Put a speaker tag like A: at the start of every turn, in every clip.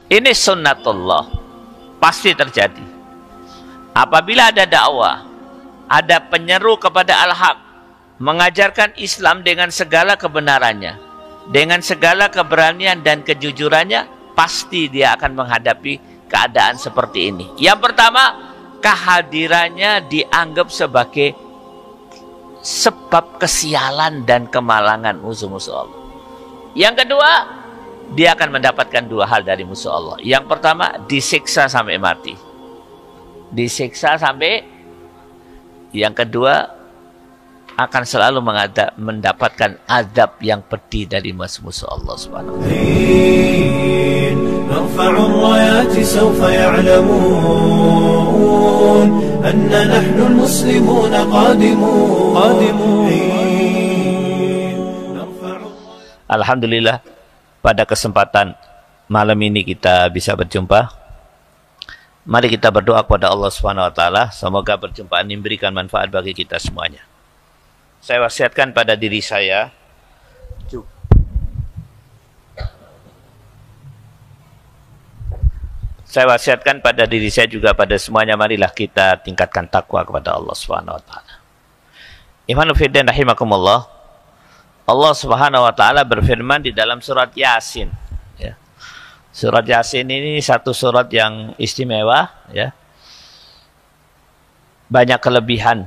A: Ini sunnatullah, pasti terjadi. Apabila ada dakwah, ada penyeru kepada al-haq, mengajarkan Islam dengan segala kebenarannya, dengan segala keberanian dan kejujurannya, pasti dia akan menghadapi keadaan seperti ini. Yang pertama, kehadirannya dianggap sebagai sebab kesialan dan kemalangan musuh-musuh Allah. Yang kedua, dia akan mendapatkan dua hal dari musuh Allah. Yang pertama, disiksa sampai mati. Disiksa sampai. Yang kedua, akan selalu mendapatkan azab yang pedih dari musuh Allah Subhanahu wa taala. Narfa'u ar-rayati sawfa ya'lamun anna nahnu al-muslimun qadimun. Alhamdulillah, pada kesempatan malam ini kita bisa berjumpa. Mari kita berdoa kepada Allah Subhanahu wa taala, semoga perjumpaan ini memberikan manfaat bagi kita semuanya. Saya wasiatkan pada diri saya juga pada semuanya, marilah kita tingkatkan takwa kepada Allah Subhanahu wa taala. Ikhwanu fillah rahimakumullah. Allah Subhanahu wa taala berfirman di dalam surat Yasin, ya. Surat Yasin ini satu surat yang istimewa, ya. Banyak kelebihan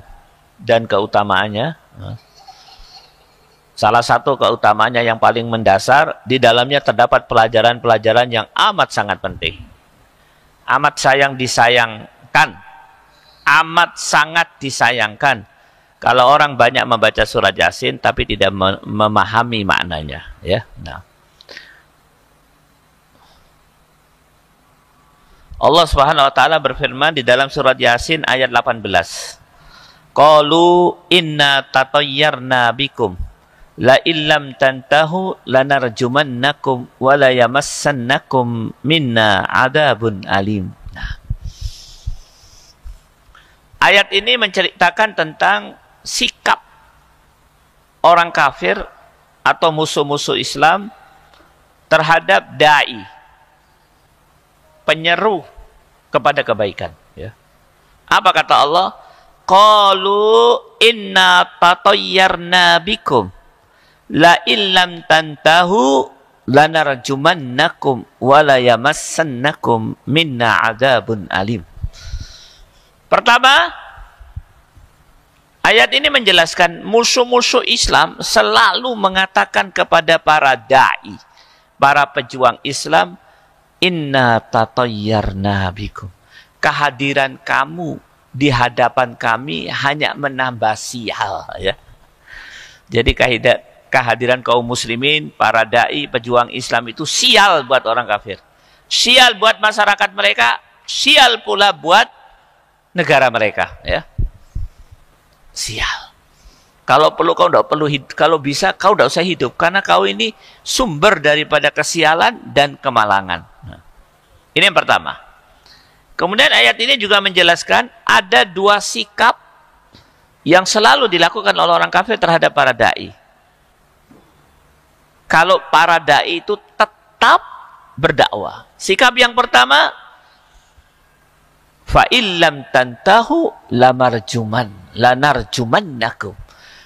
A: dan keutamaannya. Salah satu keutamaannya yang paling mendasar, di dalamnya terdapat pelajaran-pelajaran yang amat sangat penting. Amat disayangkan. Amat sangat disayangkan kalau orang banyak membaca surat Yasin tapi tidak memahami maknanya, ya. Nah, Allah Subhanahu wa taala berfirman di dalam surat Yasin ayat 18. Qalu inna tatayyarna bikum la illam tantahu lanarjumannakum wa la yamassannakum minna adabun alim. Nah, ayat ini menceritakan tentang sikap orang kafir atau musuh-musuh Islam terhadap dai, penyeru kepada kebaikan, ya. Apa kata Allah? Qalu inna tatayyarna bikum la illam tantahu lanarjumannakum wa la yamassannakum minna adzabun alim. Pertama, ayat ini menjelaskan musuh-musuh Islam selalu mengatakan kepada para da'i, para pejuang Islam, inna tatayyarna bikum. Kehadiran kamu di hadapan kami hanya menambah sial, ya. Jadi kehadiran kaum muslimin, para da'i, pejuang Islam itu sial buat orang kafir. Sial buat masyarakat mereka, sial pula buat negara mereka, ya. Sial. Kalau perlu kau tidak perlu hidup, kalau bisa kau tidak usah hidup, karena kau ini sumber daripada kesialan dan kemalangan. Nah, ini yang pertama. Kemudian ayat ini juga menjelaskan ada dua sikap yang selalu dilakukan oleh orang kafir terhadap para dai. Kalau para dai itu tetap berdakwah. Sikap yang pertama, fa illam tantahu lanarjumannakum.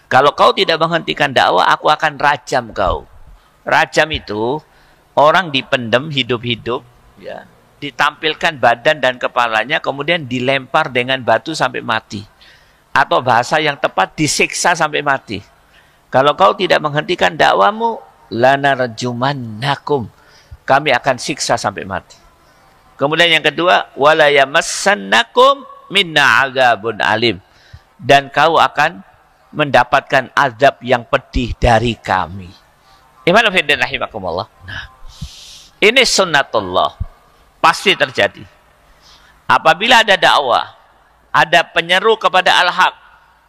A: Kalau kau tidak menghentikan dakwah, aku akan rajam kau. Rajam itu orang dipendam hidup-hidup, ya, ditampilkan badan dan kepalanya, kemudian dilempar dengan batu sampai mati. Atau bahasa yang tepat, disiksa sampai mati. Kalau kau tidak menghentikan dakwamu, lanarjumannakum, kami akan siksa sampai mati. Kemudian yang kedua, wala yamassannakum minna adzabun alim, dan kau akan mendapatkan azab yang pedih dari kami. Iman fillah rahimakumullah. Nah, ini sunnatullah, pasti terjadi. Apabila ada dakwah, ada penyeru kepada al-haq,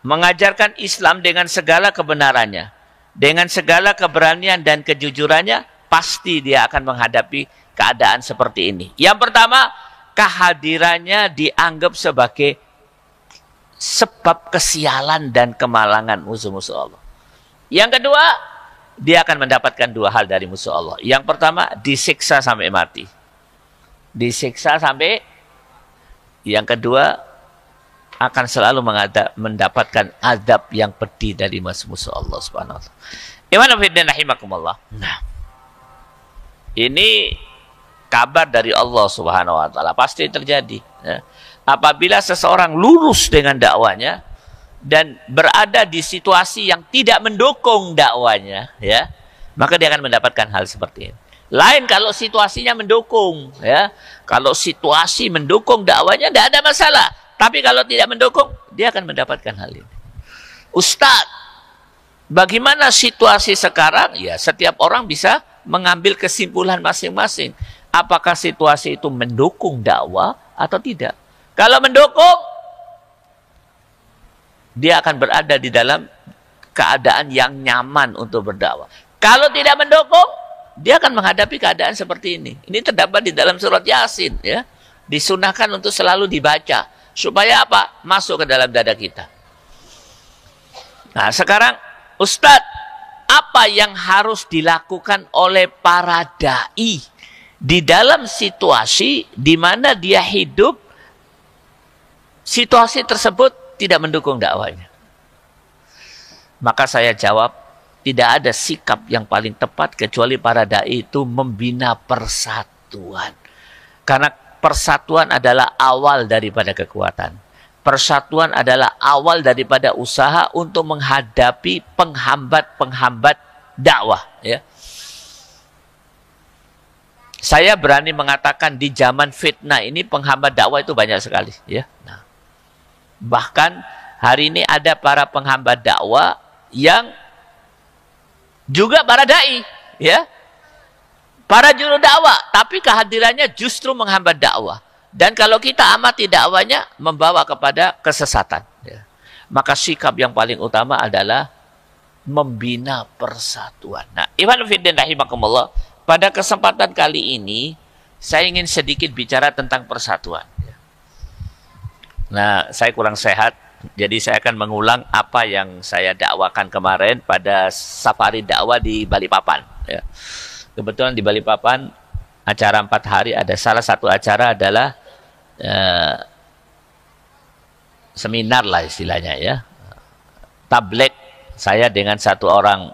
A: mengajarkan Islam dengan segala kebenarannya, dengan segala keberanian dan kejujurannya, pasti dia akan menghadapi keadaan seperti ini. Yang pertama, kehadirannya dianggap sebagai sebab kesialan dan kemalangan musuh-musuh Allah. Yang kedua, dia akan mendapatkan dua hal dari musuh Allah. Yang pertama, disiksa sampai mati. disiksa sampai yang kedua akan selalu mendapatkan azab yang pedih dari musuh Allah Subhanahu wa taala. Iman fillah rahimakumullah. Nah, ini kabar dari Allah Subhanahu wa taala pasti terjadi ya. Apabila seseorang lurus dengan dakwanya dan berada di situasi yang tidak mendukung dakwanya ya, maka dia akan mendapatkan hal seperti ini. Lain kalau situasinya mendukung ya. Kalau situasi mendukung dakwanya tidak ada masalah. Tapi kalau tidak mendukung, dia akan mendapatkan hal ini. Ustadz, bagaimana situasi sekarang? Ya, setiap orang bisa mengambil kesimpulan masing-masing. Apakah situasi itu mendukung dakwah atau tidak? Kalau mendukung, dia akan berada di dalam keadaan yang nyaman untuk berdakwah. Kalau tidak mendukung, dia akan menghadapi keadaan seperti ini. Ini terdapat di dalam surat Yasin, ya. Disunahkan untuk selalu dibaca supaya apa? Masuk ke dalam dada kita. Nah, sekarang Ustadz, apa yang harus dilakukan oleh para dai di dalam situasi di mana dia hidup, situasi tersebut tidak mendukung dakwanya? Maka saya jawab, tidak ada sikap yang paling tepat kecuali para dai itu membina persatuan. Karena persatuan adalah awal daripada kekuatan. Persatuan adalah awal daripada usaha untuk menghadapi penghambat-penghambat dakwah. Ya. Saya berani mengatakan di zaman fitnah ini penghambat dakwah itu banyak sekali. Ya. Nah, bahkan hari ini ada para penghambat dakwah yang juga para dai, ya, para juru dakwah, tapi kehadirannya justru menghambat dakwah. Dan kalau kita amati dakwanya, membawa kepada kesesatan. Ya. Maka sikap yang paling utama adalah membina persatuan. Nah, Ikhwan fillah rahimakumullah, pada kesempatan kali ini saya ingin sedikit bicara tentang persatuan. Ya. Nah, saya kurang sehat. Jadi saya akan mengulang apa yang saya dakwakan kemarin pada safari dakwah di Balikpapan. Ya. Kebetulan di Balikpapan acara 4 hari, ada salah satu acara adalah seminar lah istilahnya ya. Tabligh saya dengan satu orang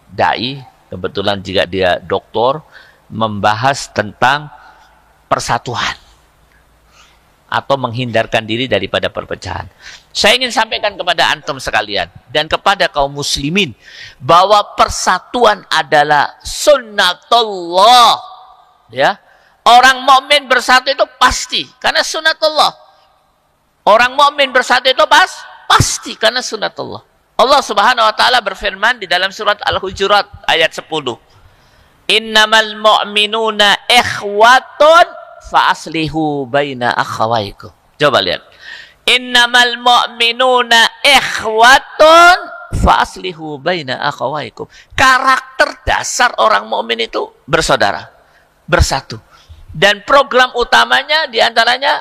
A: dai, kebetulan juga dia doktor, membahas tentang persatuan atau menghindarkan diri daripada perpecahan. Saya ingin sampaikan kepada antum sekalian dan kepada kaum muslimin bahwa persatuan adalah sunnatullah. Ya. Orang mukmin bersatu itu pasti karena sunnatullah. Orang mukmin bersatu itu pasti karena sunnatullah. Allah Subhanahu wa taala berfirman di dalam surat Al-Hujurat ayat 10. Innamal mu'minuna ikhwatun fa'aslihu baina akhawaikum. Coba lihat. Innamal mu'minuna ikhwatun fa'aslihu baina akhawaikum. Karakter dasar orang mukmin itu bersaudara, bersatu. Dan program utamanya diantaranya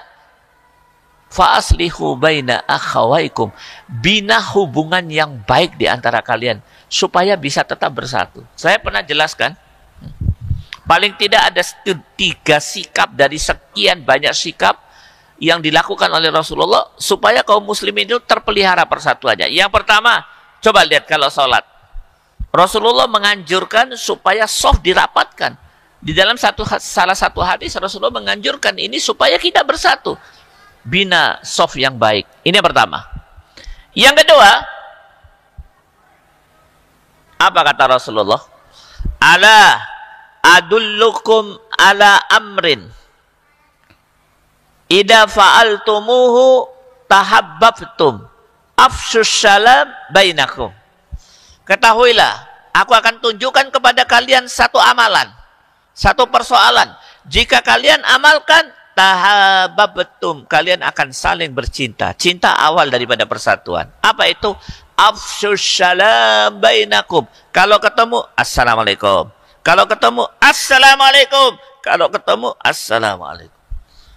A: fa'aslihu baina akhawaikum. Bina hubungan yang baik di antara kalian supaya bisa tetap bersatu. Saya pernah jelaskan, paling tidak ada 3 sikap dari sekian banyak sikap yang dilakukan oleh Rasulullah supaya kaum muslimin itu terpelihara persatuannya. Yang pertama, coba lihat kalau sholat. Rasulullah menganjurkan supaya shaf dirapatkan. Di dalam salah satu hadis Rasulullah menganjurkan ini supaya kita bersatu. Bina shaf yang baik. Ini yang pertama. Yang kedua, apa kata Rasulullah? Ala adullukum ala amrin idza fa'altumuhu tahabbabtum afshus salam bainakum. Ketahuilah, aku akan tunjukkan kepada kalian satu amalan, satu persoalan. Jika kalian amalkan, tahabbabtum, kalian akan saling bercinta. Cinta awal daripada persatuan. Apa itu? Afshus salam bainakum. Kalau ketemu, assalamualaikum. Kalau ketemu, assalamualaikum. Kalau ketemu, assalamualaikum.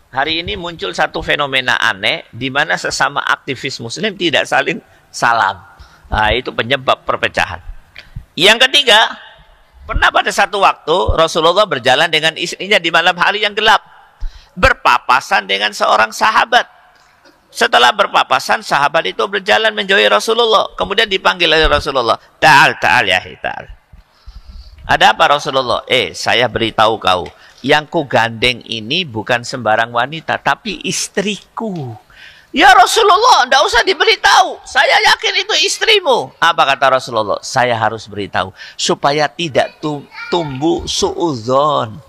A: Hari ini muncul satu fenomena aneh di mana sesama aktivis muslim tidak saling salam. Nah, itu penyebab perpecahan. Yang ketiga, pernah pada satu waktu Rasulullah berjalan dengan istrinya di malam hari yang gelap. berpapasan dengan seorang sahabat. Setelah berpapasan, sahabat itu berjalan menjauhi Rasulullah. Kemudian dipanggil oleh Rasulullah. Ta'al ya ta'al. Ada apa Rasulullah? Saya beritahu kau. Yang ku gandeng ini bukan sembarang wanita, tapi istriku. Ya Rasulullah, tidak usah diberitahu. Saya yakin itu istrimu. Apa kata Rasulullah? Saya harus beritahu. Supaya tidak tumbuh su'udzon.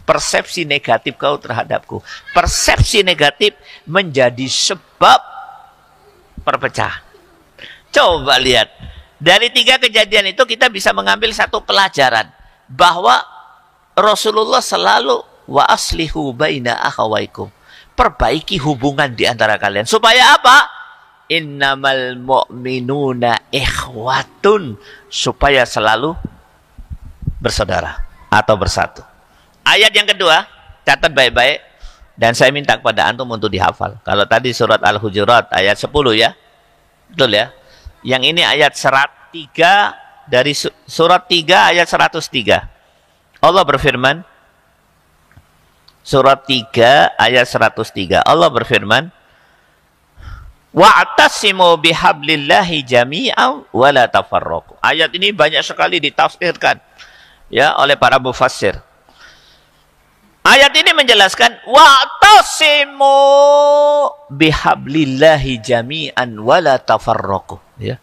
A: Persepsi negatif kau terhadapku. Persepsi negatif menjadi sebab perpecahan. Coba lihat. Dari 3 kejadian itu kita bisa mengambil satu pelajaran. Bahwa Rasulullah selalu wa aslihu baina akhawaikum. Perbaiki hubungan di antara kalian. Supaya apa? Innamal mu'minuna ikhwatun. Supaya selalu bersaudara atau bersatu. Ayat yang kedua, catat baik-baik. Dan saya minta kepada antum untuk dihafal. Kalau tadi surat Al-Hujurat ayat 10 ya. Betul ya? Yang ini ayat 103 dari surat 3 ayat 103. Allah berfirman, surat 3 ayat 103. Allah berfirman, wa'tasimu bihablillahi jami'an wa la tafarraqu. Ayat ini banyak sekali ditafsirkan ya oleh para mufassir. Ayat ini menjelaskan wa'tasimu bihablillahi jami'an wa la tafarraqu, ya.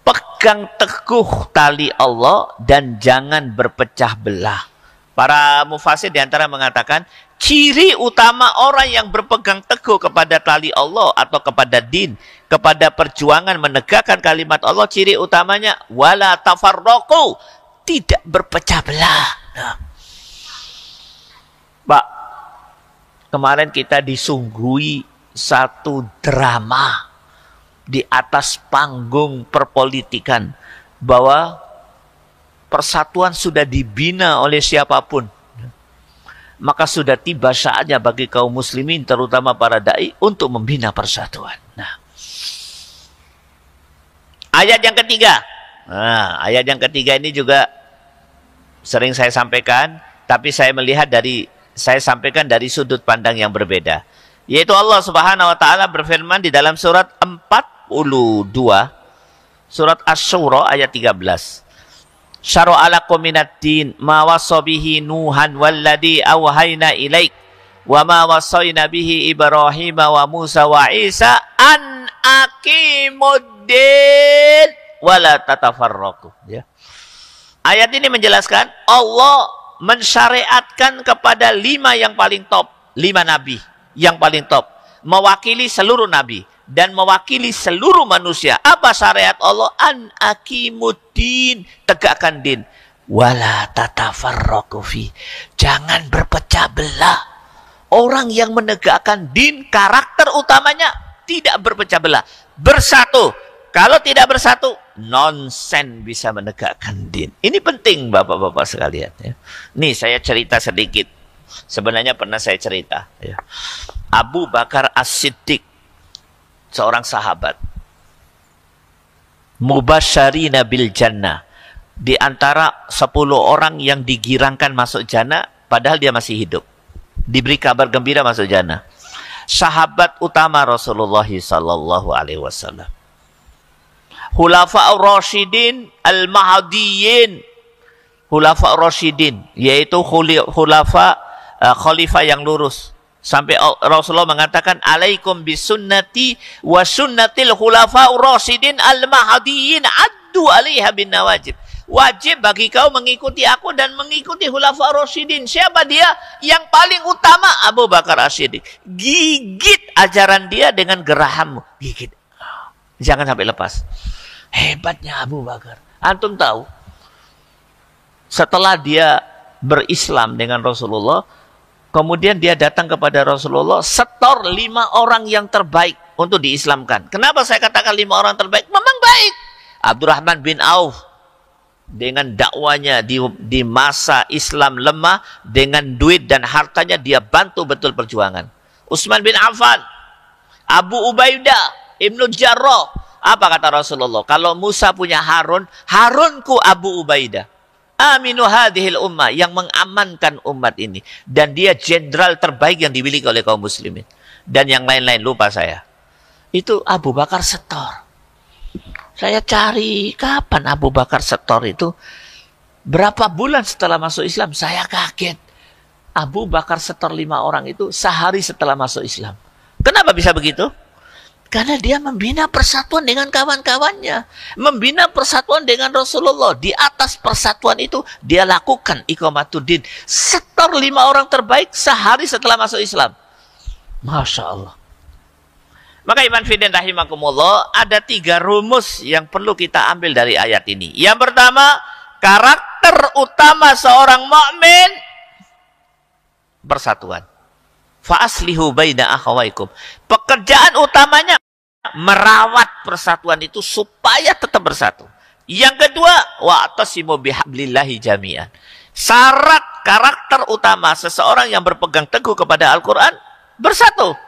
A: Pegang teguh tali Allah dan jangan berpecah belah. Para mufassir diantara mengatakan, ciri utama orang yang berpegang teguh kepada tali Allah atau kepada din, kepada perjuangan menegakkan kalimat Allah, ciri utamanya wala tafarraqu, tidak berpecah belah. Nah. Pak, kemarin kita disuguhi satu drama di atas panggung perpolitikan bahwa persatuan sudah dibina oleh siapapun. Maka sudah tiba saatnya bagi kaum muslimin, terutama para da'i, untuk membina persatuan. Nah, ayat yang ketiga. Nah, ayat yang ketiga ini juga sering saya sampaikan, tapi saya sampaikan dari sudut pandang yang berbeda. Yaitu Allah Subhanahu wa taala berfirman di dalam surat 42, surat Asy-Syura ayat 13. Syara'a lakum minad din ma wassa bihi Nuhan walladzi auhayna ilaik wa ma wassayna bihi Ibrahim wa Musa wa Isa an aqimuddin wa la tatafarraqu, ya. Ayat ini menjelaskan Allah mensyariatkan kepada 5 yang paling top, 5 nabi yang paling top, mewakili seluruh nabi dan mewakili seluruh manusia. Apa syariat Allah? An aqimuddin, tegakkan din. Wala tatafarraqu fi, jangan berpecah belah. Orang yang menegakkan din, karakter utamanya tidak berpecah belah, bersatu. Kalau tidak bersatu, nonsen bisa menegakkan din. Ini penting bapak-bapak sekalian, ya. Nih saya cerita sedikit. Sebenarnya pernah saya cerita, ya. Abu Bakar As-Siddiq, seorang sahabat, mubasysyirina bil jannah, di antara 10 orang yang digirangkan masuk jannah padahal dia masih hidup, diberi kabar gembira masuk jannah. Sahabat utama Rasulullah sallallahu alaihi wasallam, Khulafa'ur Rasyidin al-Mahdiyyin, Khulafa'ur Rasyidin yaitu khalifah yang lurus. Sampai Rasulullah mengatakan, alaikum bisunnati wa sunnatil khulafa'ur rasyidin al-mahdiyyin addu 'alaiha bin nawajib. Wajib bagi kau mengikuti aku dan mengikuti khulafa'ur rasyidin. Siapa dia? Yang paling utama Abu Bakar As-Siddiq. Gigit ajaran dia dengan gerahammu. Gigit. Jangan sampai lepas. Hebatnya Abu Bakar. Antum tahu, setelah dia berislam dengan Rasulullah, kemudian dia datang kepada Rasulullah, setor 5 orang yang terbaik untuk diislamkan. Kenapa saya katakan 5 orang terbaik? Memang baik. Abdurrahman bin Auf, dengan dakwanya di masa Islam lemah, dengan duit dan hartanya dia bantu betul perjuangan. Utsman bin Affan, Abu Ubaidah, Ibnu Jarrah. Apa kata Rasulullah? Kalau Musa punya Harun, Harunku Abu Ubaidah. aminu hadhil ummah, yang mengamankan umat ini. Dan dia jenderal terbaik yang dimiliki oleh kaum muslimin. Dan yang lain-lain lupa saya. Itu Abu Bakar Setor. Saya cari kapan Abu Bakar Setor itu. Berapa bulan setelah masuk Islam, saya kaget. Abu Bakar Setor 5 orang itu sehari setelah masuk Islam. Kenapa bisa begitu? Karena dia membina persatuan dengan kawan-kawannya. Membina persatuan dengan Rasulullah. Di atas persatuan itu, dia lakukan iqamatuddin. Setor 5 orang terbaik sehari setelah masuk Islam. Masya Allah. Maka iman fiddin rahimakumullah, ada 3 rumus yang perlu kita ambil dari ayat ini. Yang pertama, karakter utama seorang mukmin persatuan. Fa'aslihu baina akhawaikum. Pekerjaan utamanya merawat persatuan itu supaya tetap bersatu. Yang kedua, wa'tasimu bihablillahi jami'an. Syarat karakter utama seseorang yang berpegang teguh kepada Al-Quran, bersatu.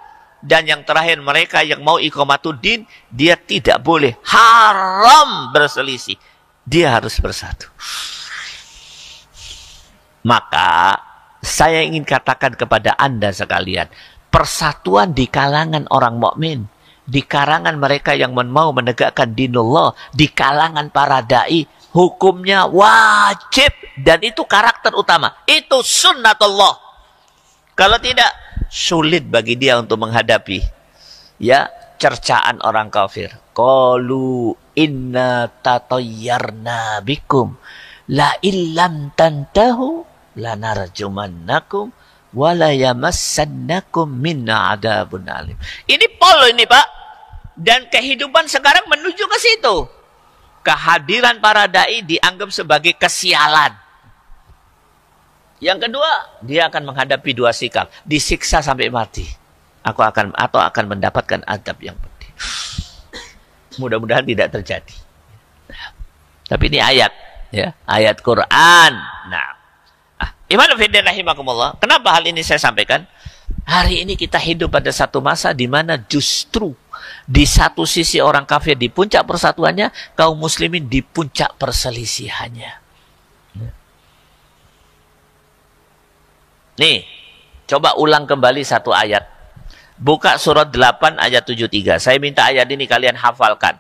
A: Dan yang terakhir, mereka yang mau iqamatuddin, dia tidak boleh, haram berselisih. Dia harus bersatu. Maka saya ingin katakan kepada Anda sekalian, persatuan di kalangan orang mukmin, di kalangan mereka yang mau menegakkan dinullah, di kalangan para dai, hukumnya wajib, dan itu karakter utama. Itu sunnatullah. Kalau tidak, sulit bagi dia untuk menghadapi ya cercaan orang kafir. Qalu inna tatayyarna bikum la illam tantahu lanarjumannakum wala yamassannakum minna adabun alim. Ini polo ini, Pak. Dan kehidupan sekarang menuju ke situ. Kehadiran para dai dianggap sebagai kesialan. Yang kedua, dia akan menghadapi 2 sikap, disiksa sampai mati. Atau akan mendapatkan adab yang pedih. Mudah-mudahan tidak terjadi. Tapi ini ayat, ya, ayat Quran. Nah, iman fiddin rahimakumullah. Kenapa hal ini saya sampaikan? Hari ini kita hidup pada satu masa di mana justru di satu sisi orang kafir di puncak persatuannya, kaum muslimin di puncak perselisihannya. Nih, coba ulang kembali satu ayat. Buka surat 8 ayat 73. Saya minta ayat ini kalian hafalkan.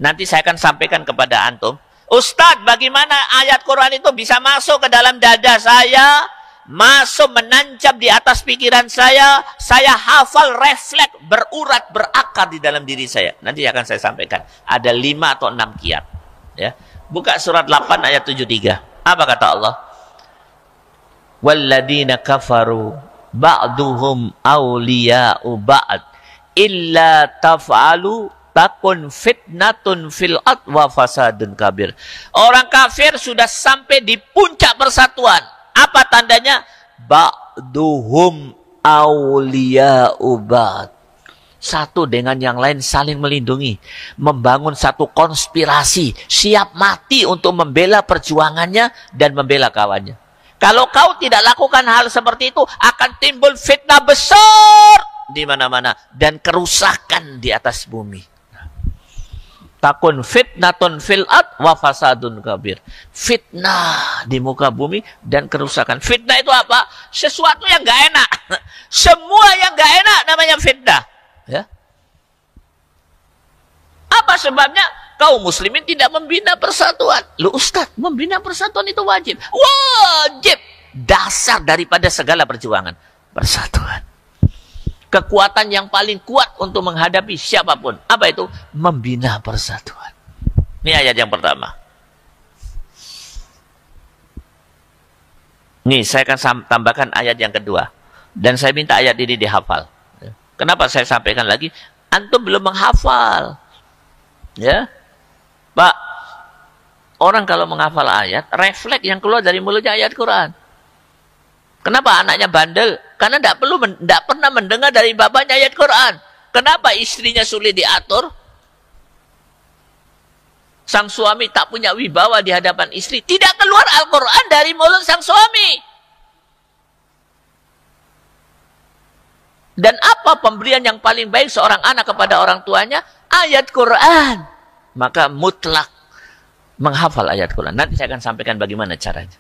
A: Nanti saya akan sampaikan kepada antum. Ustadz, bagaimana ayat Quran itu bisa masuk ke dalam dada saya, masuk menancap di atas pikiran saya hafal, refleks, berurat, berakar di dalam diri saya. Nanti akan saya sampaikan. Ada 5 atau 6 kiat. Ya. Buka surat 8 ayat 73. Apa kata Allah? Walladina kafaru ba'duhum awliya'u ba'd illa taf'alu takun fitnatun fil ard wa fasadun kabir. Orang kafir sudah sampai di puncak persatuan. Apa tandanya? Ba'duhum awliya'u ba'd. Satu dengan yang lain saling melindungi, membangun satu konspirasi, siap mati untuk membela perjuangannya dan membela kawannya. Kalau kau tidak lakukan hal seperti itu, akan timbul fitnah besar di mana-mana dan kerusakan di atas bumi. Takun fitnatun fil ard wa fasadun kabir. Fitnah di muka bumi dan kerusakan. Fitnah itu apa? Sesuatu yang gak enak. Semua yang gak enak namanya fitnah. Ya. Apa sebabnya? Kaum muslimin tidak membina persatuan. Lu Ustaz, membina persatuan itu wajib. Wajib. Dasar daripada segala perjuangan. Persatuan. Kekuatan yang paling kuat untuk menghadapi siapapun. Apa itu? Membina persatuan. Ini ayat yang pertama. Nih, saya akan tambahkan ayat yang kedua. Dan saya minta ayat ini dihafal. Kenapa saya sampaikan lagi? Antum belum menghafal. Ya. Pak, orang kalau menghafal ayat, refleks yang keluar dari mulutnya ayat Quran. Kenapa anaknya bandel? Karena tidak pernah mendengar dari bapaknya ayat Quran. Kenapa istrinya sulit diatur? Sang suami tak punya wibawa di hadapan istri. Tidak keluar Al-Quran dari mulut sang suami. Dan apa pemberian yang paling baik seorang anak kepada orang tuanya? Ayat Quran. Maka mutlak menghafal ayat Quran. Nanti saya akan sampaikan bagaimana caranya.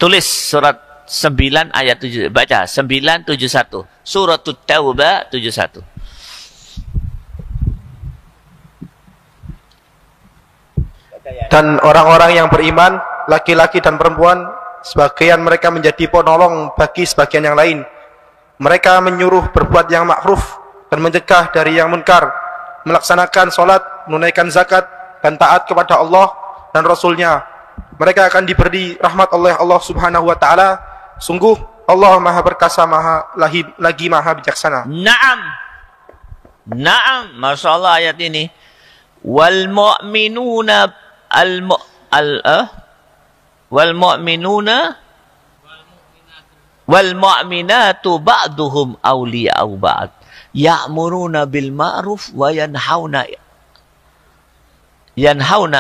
A: Tulis surat 9 ayat 7. Baca 971. Surat Taubah 71.
B: Dan orang-orang yang beriman, laki-laki dan perempuan, sebagian mereka menjadi penolong bagi sebagian yang lain. Mereka menyuruh berbuat yang ma'ruf dan mencegah dari yang munkar, melaksanakan sholat, menunaikan zakat, dan taat kepada Allah dan Rasulnya. Mereka akan diberi rahmat oleh Allah Subhanahu wa Ta'ala. Sungguh Allah Maha Perkasa, lagi Maha Bijaksana.
A: Naam. Naam, Masya Allah ayat ini. Wal mu'minuna wal mu'minatu ba'duhum awliya'u ba'd. Ya'muruna bil ma'ruf wa yanhauna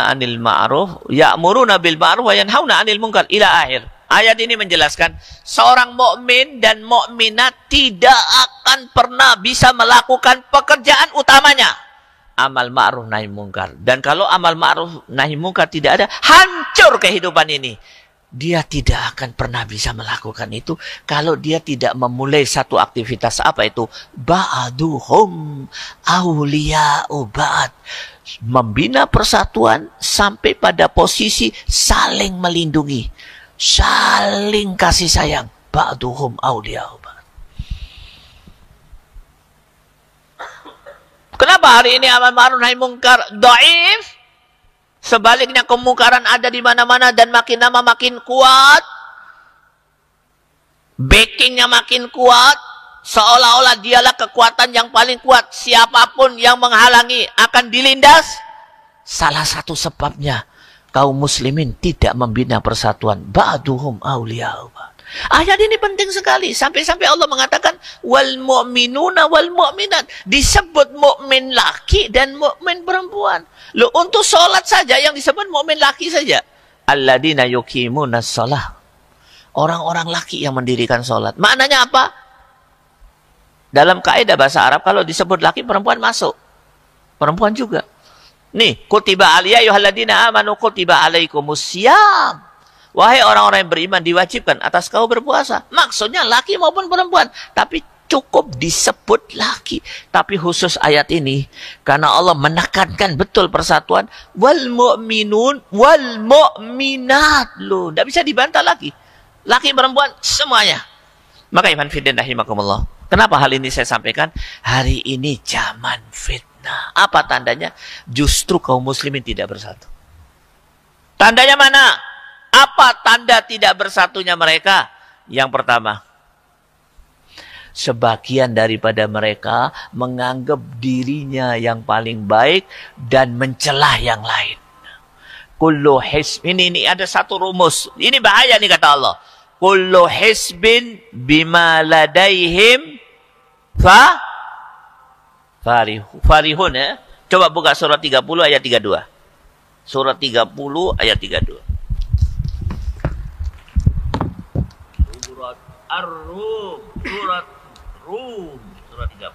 A: 'anil ma'ruf, ya'muruna bil ma'ruf wa yanhauna 'anil munkar ila akhir. Ayat ini menjelaskan seorang mukmin dan mukminat tidak akan pernah bisa melakukan pekerjaan utamanya, amal ma'ruf nahi munkar. Dan kalau amal ma'ruf nahi munkar tidak ada, hancur kehidupan ini. Dia tidak akan pernah bisa melakukan itu kalau dia tidak memulai satu aktivitas. Apa itu? Ba'duhum awliya'u ba'd. Membina persatuan sampai pada posisi saling melindungi, saling kasih sayang. Ba'duhum awliya'u ba'd. Kenapa hari ini amal ma'ruf nahi munkar dhaif? Sebaliknya kemungkaran ada di mana-mana dan makin lama makin kuat. Backingnya makin kuat. Seolah-olah dialah kekuatan yang paling kuat. Siapapun yang menghalangi akan dilindas. Salah satu sebabnya kaum muslimin tidak membina persatuan. Ba'duhum awliya'u ba'd. Ayat ini penting sekali. Sampai-sampai Allah mengatakan wal mu'minuna wal mu'minat. Disebut mukmin laki dan mukmin perempuan. Loh, untuk sholat saja yang disebut mukmin laki saja. Alladzina yuqimunas shalah. Orang-orang laki yang mendirikan sholat. Maknanya apa? Dalam kaidah bahasa Arab kalau disebut laki, perempuan masuk. Perempuan juga. Nih, kutiba alaiya ayyuhalladzina amanu kutiba alaikumus syiyam. Wahai orang-orang yang beriman, diwajibkan atas kau berpuasa. Maksudnya laki maupun perempuan. Tapi cukup disebut laki. Tapi khusus ayat ini, karena Allah menekankan betul persatuan. Wal mu'minun wal mu'minat. Loh, tidak bisa dibantah lagi. Laki perempuan semuanya. Maka iman fiddin rahimakumullah. Kenapa hal ini saya sampaikan? Hari ini zaman fitnah. Apa tandanya? Justru kaum muslimin tidak bersatu. Tandanya mana? Apa tanda tidak bersatunya mereka? Yang pertama, sebagian daripada mereka menganggap dirinya yang paling baik dan mencelah yang lain. Kullu hisbin, ini ada satu rumus. Ini bahaya nih kata Allah. Kullu hisbin bima ladaihim farihun ya. Coba buka surat 30 ayat 32. Surat 30 ayat 32. Ar-Rum, surat Rum, surat 30.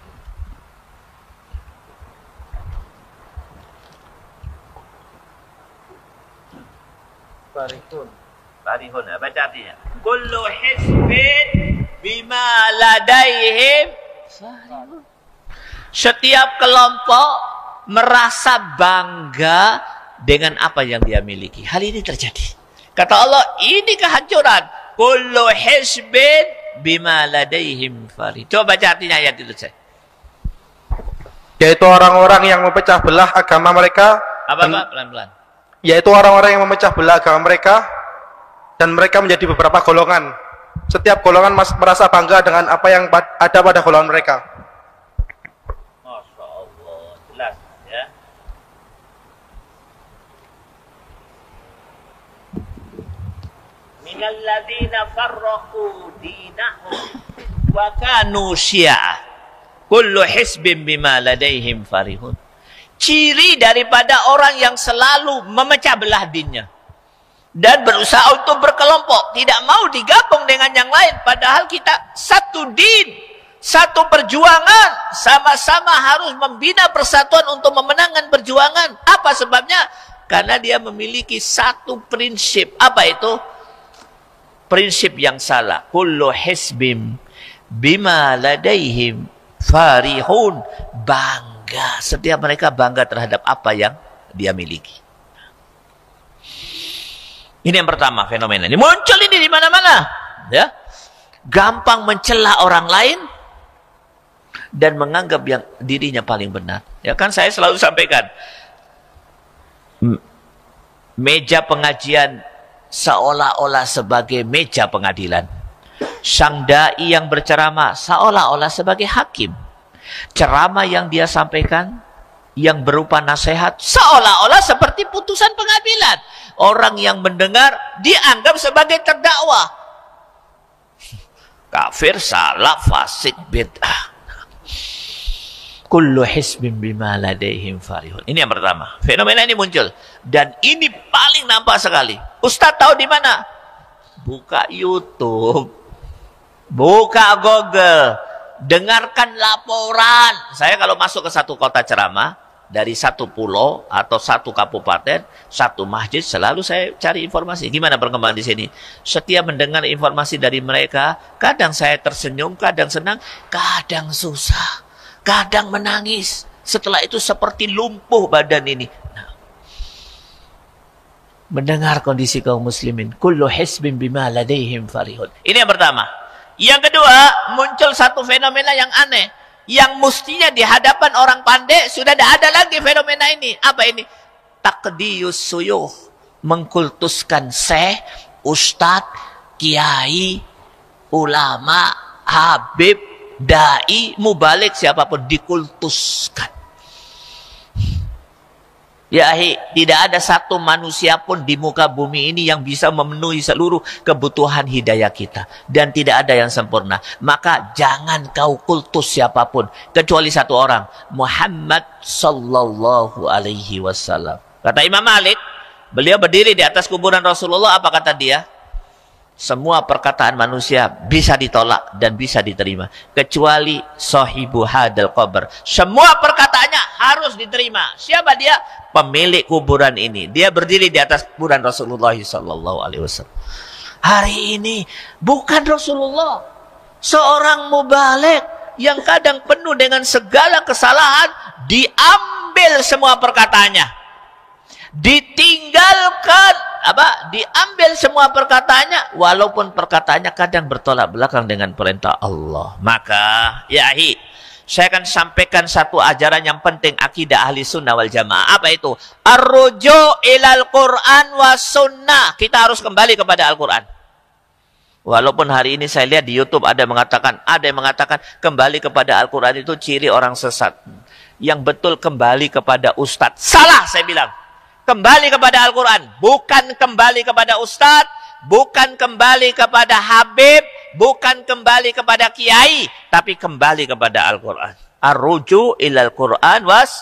A: Farihun, baca artinya. Kullu hizbin bima ladaihim farihun. Setiap kelompok merasa bangga dengan apa yang dia miliki. Hal ini terjadi. Kata Allah, ini kehancuran. Kullu hizbin bima ladaihim farihun. Coba baca artinya ayat itu saya.
B: Yaitu orang-orang yang memecah belah agama mereka.
A: Apa-apa? Pelan-pelan.
B: Yaitu orang-orang yang memecah belah agama mereka dan mereka menjadi beberapa golongan. Setiap golongan merasa bangga dengan apa yang ada pada golongan mereka.
A: Masya Allah, jelas ya. Minalladzina farraqu dinahum wa kanu syi'a. Kullu hizbin bima ladaihim farihun. Ciri daripada orang yang selalu memecah belah dinnya dan berusaha untuk berkelompok, tidak mau digabung dengan yang lain, padahal kita satu din, satu perjuangan, sama-sama harus membina persatuan untuk memenangkan perjuangan. Apa sebabnya? Karena dia memiliki satu prinsip. Apa itu? Prinsip yang salah. Kullu hisbim bima ladaihim farihun. Bangga. Setiap mereka bangga terhadap apa yang dia miliki. Ini yang pertama fenomena. Ini muncul ini di mana-mana. Ya. Gampang mencela orang lain dan menganggap yang dirinya paling benar. Ya kan saya selalu sampaikan. Meja pengajian seolah-olah sebagai meja pengadilan. Sang dai yang berceramah seolah-olah sebagai hakim. Ceramah yang dia sampaikan yang berupa nasihat seolah-olah seperti putusan pengadilan. Orang yang mendengar dianggap sebagai terdakwa. Kafir, salah, fasik, bid'ah. Kullu hisbin bima ladaihim farihun. Ini yang pertama. Fenomena ini muncul. Dan ini paling nampak sekali. Ustaz tahu di mana? Buka YouTube. Buka Google. Dengarkan laporan. Saya kalau masuk ke satu kota ceramah, dari satu pulau atau satu kabupaten, satu masjid, selalu saya cari informasi. Gimana perkembangan di sini? Setiap mendengar informasi dari mereka, kadang saya tersenyum, kadang senang, kadang susah, kadang menangis. Setelah itu seperti lumpuh badan ini. Nah, mendengar kondisi kaum muslimin. Kullu hisbin bima ladaihim farihun. Ini yang pertama. Yang kedua, muncul satu fenomena yang aneh. Yang mestinya di hadapan orang pandai sudah tidak ada lagi fenomena ini. Apa ini? Taqdiyus suyuh. Mengkultuskan syekh, ustadz, kiai, ulama, habib, dai, mubalik, siapapun dikultuskan. Ya tidak ada satu manusia pun di muka bumi ini yang bisa memenuhi seluruh kebutuhan hidayah kita. Dan tidak ada yang sempurna. Maka jangan kau kultus siapapun. Kecuali satu orang. Muhammad sallallahu alaihi wasallam. Kata Imam Malik, beliau berdiri di atas kuburan Rasulullah, apa kata dia? Semua perkataan manusia bisa ditolak dan bisa diterima. Kecuali sahibu hadal qabr. Semua perkataannya harus diterima. Siapa dia? Pemilik kuburan ini. Dia berdiri di atas kuburan Rasulullah SAW. Hari ini bukan Rasulullah. Seorang mubalik yang kadang penuh dengan segala kesalahan. Diambil semua perkataannya. Ditinggalkan. Diambil semua perkataannya. Walaupun perkataannya kadang bertolak belakang dengan perintah Allah. Maka saya akan sampaikan satu ajaran yang penting akidah ahli sunnah wal jamaah. Apa itu? Ar-ruju' ilal Qur'an wa sunnah. Kita harus kembali kepada Al-Quran. Walaupun hari ini saya lihat di YouTube ada yang mengatakan kembali kepada Al-Quran itu ciri orang sesat. Yang betul kembali kepada ustadz. Salah saya bilang. Kembali kepada Al-Quran. Bukan kembali kepada ustadz. Bukan kembali kepada habib, bukan kembali kepada kiai, tapi kembali kepada Al-Quran. Ar-ruju' ilal Quran was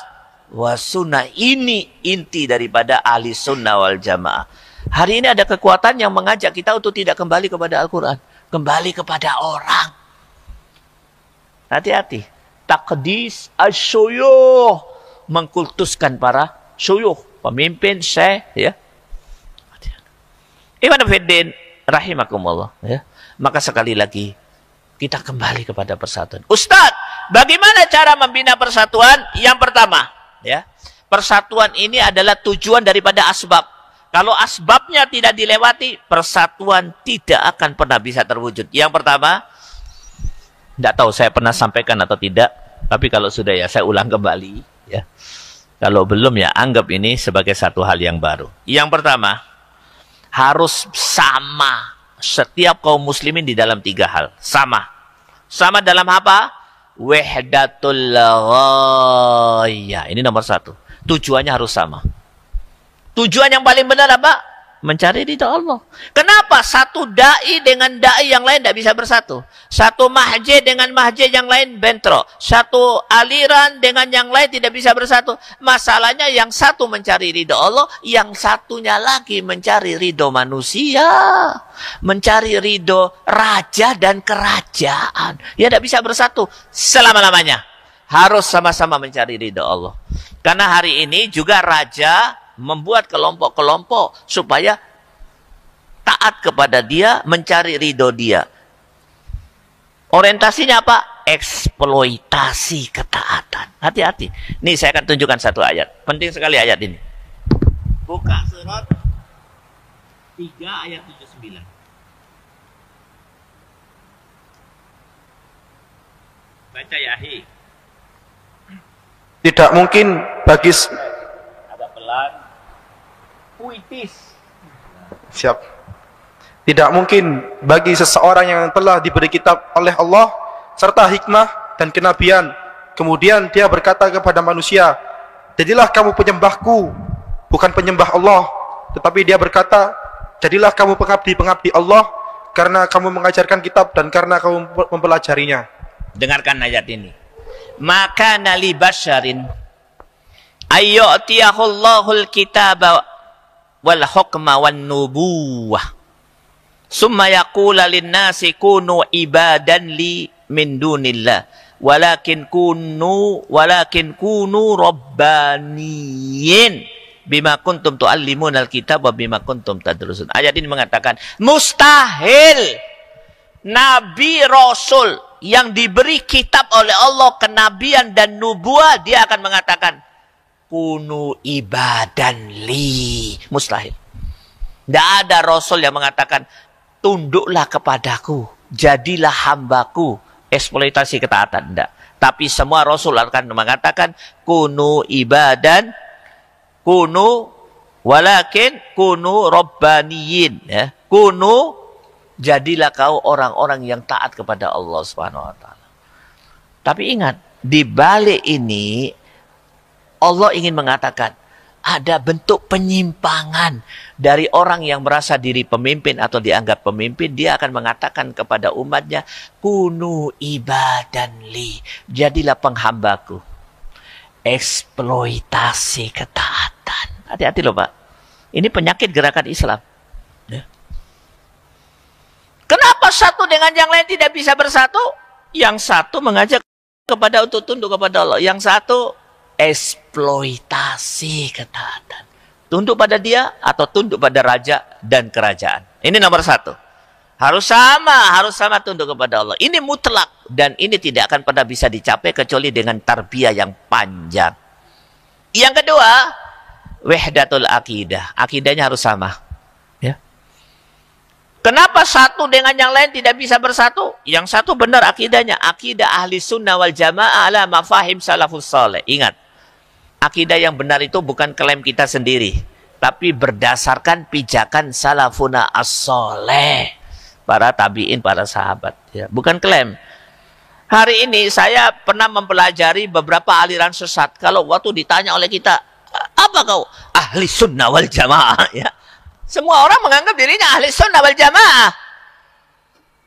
A: sunnah. Ini inti daripada ahli sunnah wal jamaah. Hari ini ada kekuatan yang mengajak kita untuk tidak kembali kepada Al-Quran. Kembali kepada orang. Hati-hati. Taqdis asyuyuh. Mengkultuskan para syuyuh. Pemimpin, syekh, ya. Iman fiddin rahimakumullah, ya. Maka sekali lagi kita kembali kepada persatuan. Ustaz, bagaimana cara membina persatuan? Yang pertama, ya. Persatuan ini adalah tujuan daripada asbab. Kalau asbabnya tidak dilewati, persatuan tidak akan pernah bisa terwujud. Yang pertama, tidak tahu saya pernah sampaikan atau tidak, tapi kalau sudah ya saya ulang kembali, ya. Kalau belum ya anggap ini sebagai satu hal yang baru. Yang pertama, harus sama setiap kaum muslimin di dalam 3 hal. Sama. Sama dalam apa? Wahdatul ghayah. Ini nomor 1. Tujuannya harus sama. Tujuan yang paling benar apa? Mencari ridha Allah. Kenapa satu dai dengan dai yang lain tidak bisa bersatu? Satu mahjid dengan mahjid yang lain bentrok. Satu aliran dengan yang lain tidak bisa bersatu. Masalahnya yang satu mencari ridha Allah, yang satunya lagi mencari ridha manusia. Mencari ridha raja dan kerajaan. Ya tidak bisa bersatu selama-lamanya. Harus sama-sama mencari ridha Allah. Karena hari ini juga raja membuat kelompok-kelompok supaya taat kepada dia, mencari ridho dia. Orientasinya apa? Eksploitasi ketaatan. Hati-hati. Nih saya akan tunjukkan satu ayat. Penting sekali ayat ini. Buka surat 3 ayat 79. Baca Yahi.
B: Tidak mungkin bagi
A: Agak pelan. Puitis.
B: Siap. Tidak mungkin bagi seseorang yang telah diberi kitab oleh Allah serta hikmah dan kenabian, kemudian dia berkata kepada manusia, jadilah kamu penyembahku, bukan penyembah Allah. Tetapi dia berkata, jadilah kamu pengabdi-pengabdi Allah, karena kamu mengajarkan kitab dan karena kamu mempelajarinya.
A: Dengarkan ayat ini. Maka nali basyarin ayyu'tiyahullahul kitaba wal hukma wan nubuwah summa yaqula linnasi kunu ibadan li min dunillah walakin kunu rabbaniyin bima kuntum tuallimunal kitab wa bima kuntum tadrusun. Ayat ini mengatakan mustahil nabi rasul yang diberi kitab oleh Allah, kenabian dan nubuah, dia akan mengatakan kunu ibadan li. Mustahil. Tidak ada rasul yang mengatakan tunduklah kepadaku, jadilah hambaku, eksploitasi ketaatan. Tidak. Tapi semua rasul akan mengatakan kunu ibadan, kunu walakin kunu rabbaniyin, ya. Kunu, jadilah kau orang-orang yang taat kepada Allah Subhanahu wa taala. Tapi ingat, di balik ini Allah ingin mengatakan ada bentuk penyimpangan dari orang yang merasa diri pemimpin atau dianggap pemimpin. Dia akan mengatakan kepada umatnya, kunu ibadan li, jadilah penghambaku. Eksploitasi ketaatan. Hati-hati loh Pak, ini penyakit gerakan Islam. Ya. Kenapa satu dengan yang lain tidak bisa bersatu? Yang satu mengajak kepada untuk tunduk kepada Allah, yang satu eksploitasi ketaatan. Tunduk pada dia atau tunduk pada raja dan kerajaan. Ini nomor satu. Harus sama tunduk kepada Allah. Ini mutlak dan ini tidak akan pernah bisa dicapai kecuali dengan tarbiyah yang panjang. Yang kedua, wahdatul akidah. Akidahnya harus sama. Ya. Kenapa satu dengan yang lain tidak bisa bersatu? Yang satu benar akidahnya. Akidah ahli sunnah wal jamaah ala mafahim salafus saleh. Ingat. Akidah yang benar itu bukan klaim kita sendiri, tapi berdasarkan pijakan salafuna as-soleh, para tabi'in, para sahabat. Ya, bukan klaim. Hari ini saya pernah mempelajari beberapa aliran sesat. Kalau waktu ditanya oleh kita, apa kau? Ahli sunnah wal jamaah. Ya. Semua orang menganggap dirinya ahli sunnah wal jamaah.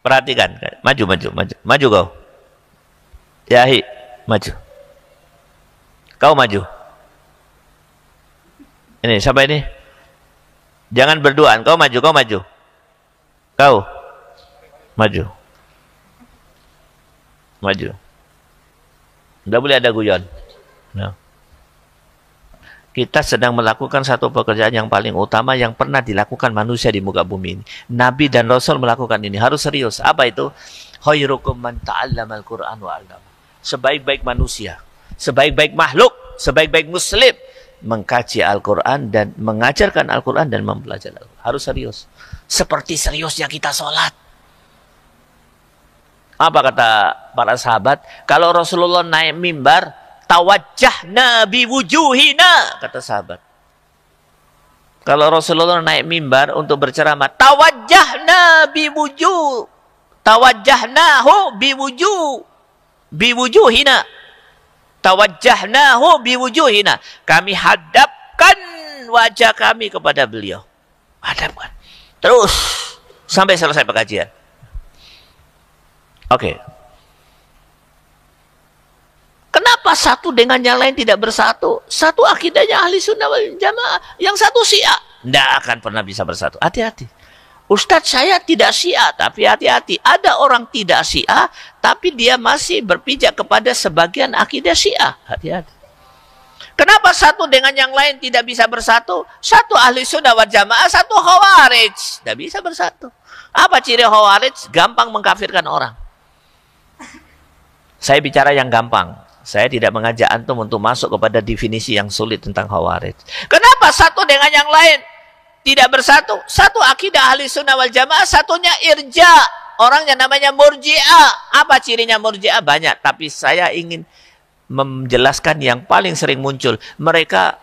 A: Perhatikan. Maju kau. Yahi, maju. Kau maju. Ini siapa ini? Jangan berduaan. Kau maju. Kau maju. Tidak boleh ada guyon. No. Kita sedang melakukan satu pekerjaan yang paling utama yang pernah dilakukan manusia di muka bumi ini. Nabi dan Rasul melakukan ini. Harus serius. Apa itu? Khairukum man ta'allamal Qur'an wa 'allama. Sebaik-baik manusia, sebaik-baik makhluk, sebaik-baik muslim mengkaji Al-Quran dan mengajarkan Al-Quran dan mempelajari Al-Quran. Harus serius. Seperti seriusnya kita sholat. Apa kata para sahabat? Kalau Rasulullah naik mimbar, tawajjahna biwujuhina, kata sahabat. Kalau Rasulullah naik mimbar untuk berceramah, tawajjahnahu biwujuhina. Tawajjahnahu biwujuhina. Kami hadapkan wajah kami kepada beliau. Hadapkan. Terus sampai selesai pengajian. Oke. Kenapa satu dengan yang lain tidak bersatu? Satu akidahnya ahli sunnah wal jamaah, yang satu syiah. Tidak akan pernah bisa bersatu. Hati-hati. Ustadz saya tidak syiah, tapi hati-hati. Ada orang tidak syiah, tapi dia masih berpijak kepada sebagian akidah syiah. Hati-hati. Kenapa satu dengan yang lain tidak bisa bersatu? Satu ahli sunnah wal jamaah, satu khawarij. Tidak bisa bersatu. Apa ciri khawarij? Gampang mengkafirkan orang. Saya bicara yang gampang. Saya tidak mengajak antum untuk masuk kepada definisi yang sulit tentang khawarij. Kenapa satu dengan yang lain tidak bersatu? Satu akidah ahli sunnah wal jamaah, satunya irja. Orangnya namanya murji'ah. Apa cirinya murji'ah? Banyak. Tapi saya ingin menjelaskan yang paling sering muncul. Mereka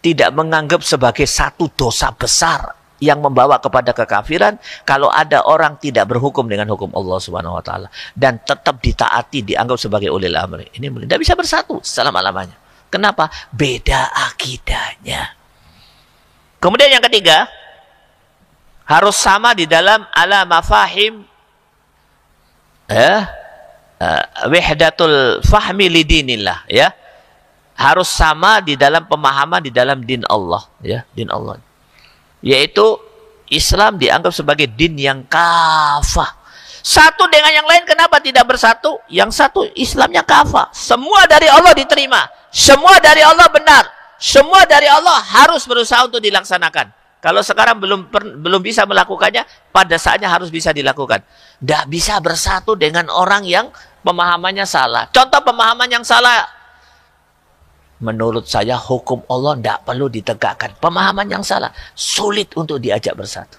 A: tidak menganggap sebagai satu dosa besar yang membawa kepada kekafiran kalau ada orang tidak berhukum dengan hukum Allah Subhanahu wa taala dan tetap ditaati, dianggap sebagai ulil amri. Ini tidak bisa bersatu selama-lamanya. Kenapa? Beda akidahnya. Kemudian yang ketiga, harus sama di dalam ala mafahim wahdatul fahmi lidinillah, ya. Harus sama di dalam pemahaman di dalam din Allah, ya, din Allah. Yaitu Islam dianggap sebagai din yang kafah. Satu dengan yang lain kenapa tidak bersatu? Yang satu Islamnya kafah. Semua dari Allah diterima. Semua dari Allah benar. Semua dari Allah harus berusaha untuk dilaksanakan. Kalau sekarang belum bisa melakukannya, pada saatnya harus bisa dilakukan. Tidak bisa bersatu dengan orang yang pemahamannya salah. Contoh pemahaman yang salah. Menurut saya hukum Allah tidak perlu ditegakkan. Pemahaman yang salah. Sulit untuk diajak bersatu.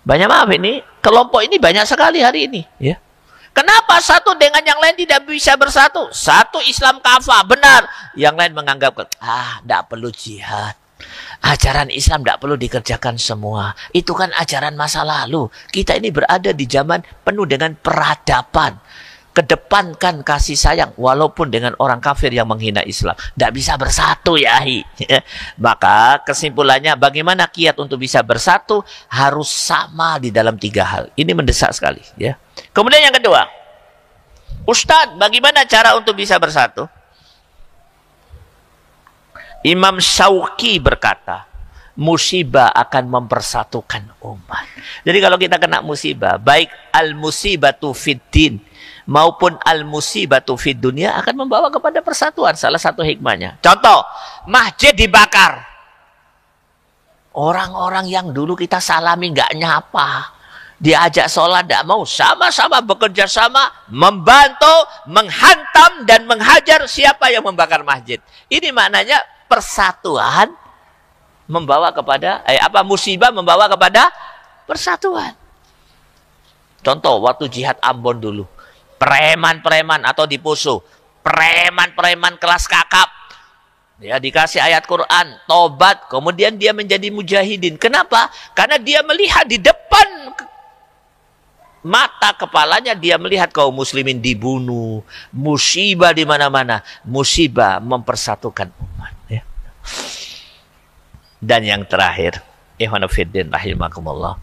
A: Banyak maaf ini. Kelompok ini banyak sekali hari ini. Ya. Kenapa satu dengan yang lain tidak bisa bersatu? Satu Islam kafah, benar. Yang lain menganggap, tidak perlu jihad. Ajaran Islam tidak perlu dikerjakan semua. Itu kan ajaran masa lalu. Kita ini berada di zaman penuh dengan peradaban. Kedepankan kasih sayang walaupun dengan orang kafir yang menghina Islam. Tidak bisa bersatu, ya. Maka kesimpulannya bagaimana kiat untuk bisa bersatu? Harus sama di dalam tiga hal. Ini mendesak sekali, ya. Kemudian yang kedua, Ustadz, bagaimana cara untuk bisa bersatu? Imam Syauqi berkata, musibah akan mempersatukan umat. Jadi kalau kita kena musibah, baik al-musibatu fid din maupun al-musibatu fid dunia akan membawa kepada persatuan. Salah satu hikmahnya. Contoh, masjid dibakar. Orang-orang yang dulu kita salami nggak nyapa. Diajak sholat tidak mau. Sama-sama bekerja sama, membantu, menghantam dan menghajar siapa yang membakar masjid. Ini maknanya persatuan membawa kepada musibah membawa kepada persatuan. Contoh waktu jihad Ambon dulu, preman-preman atau di Poso, preman-preman kelas kakap, ya, dikasih ayat Quran, tobat, kemudian dia menjadi mujahidin. Kenapa? Karena dia melihat di depan mata kepalanya, dia melihat kaum muslimin dibunuh, musibah di mana-mana, musibah mempersatukan umat. Ya. Dan yang terakhir, ikhwan fillah rahimakumullah,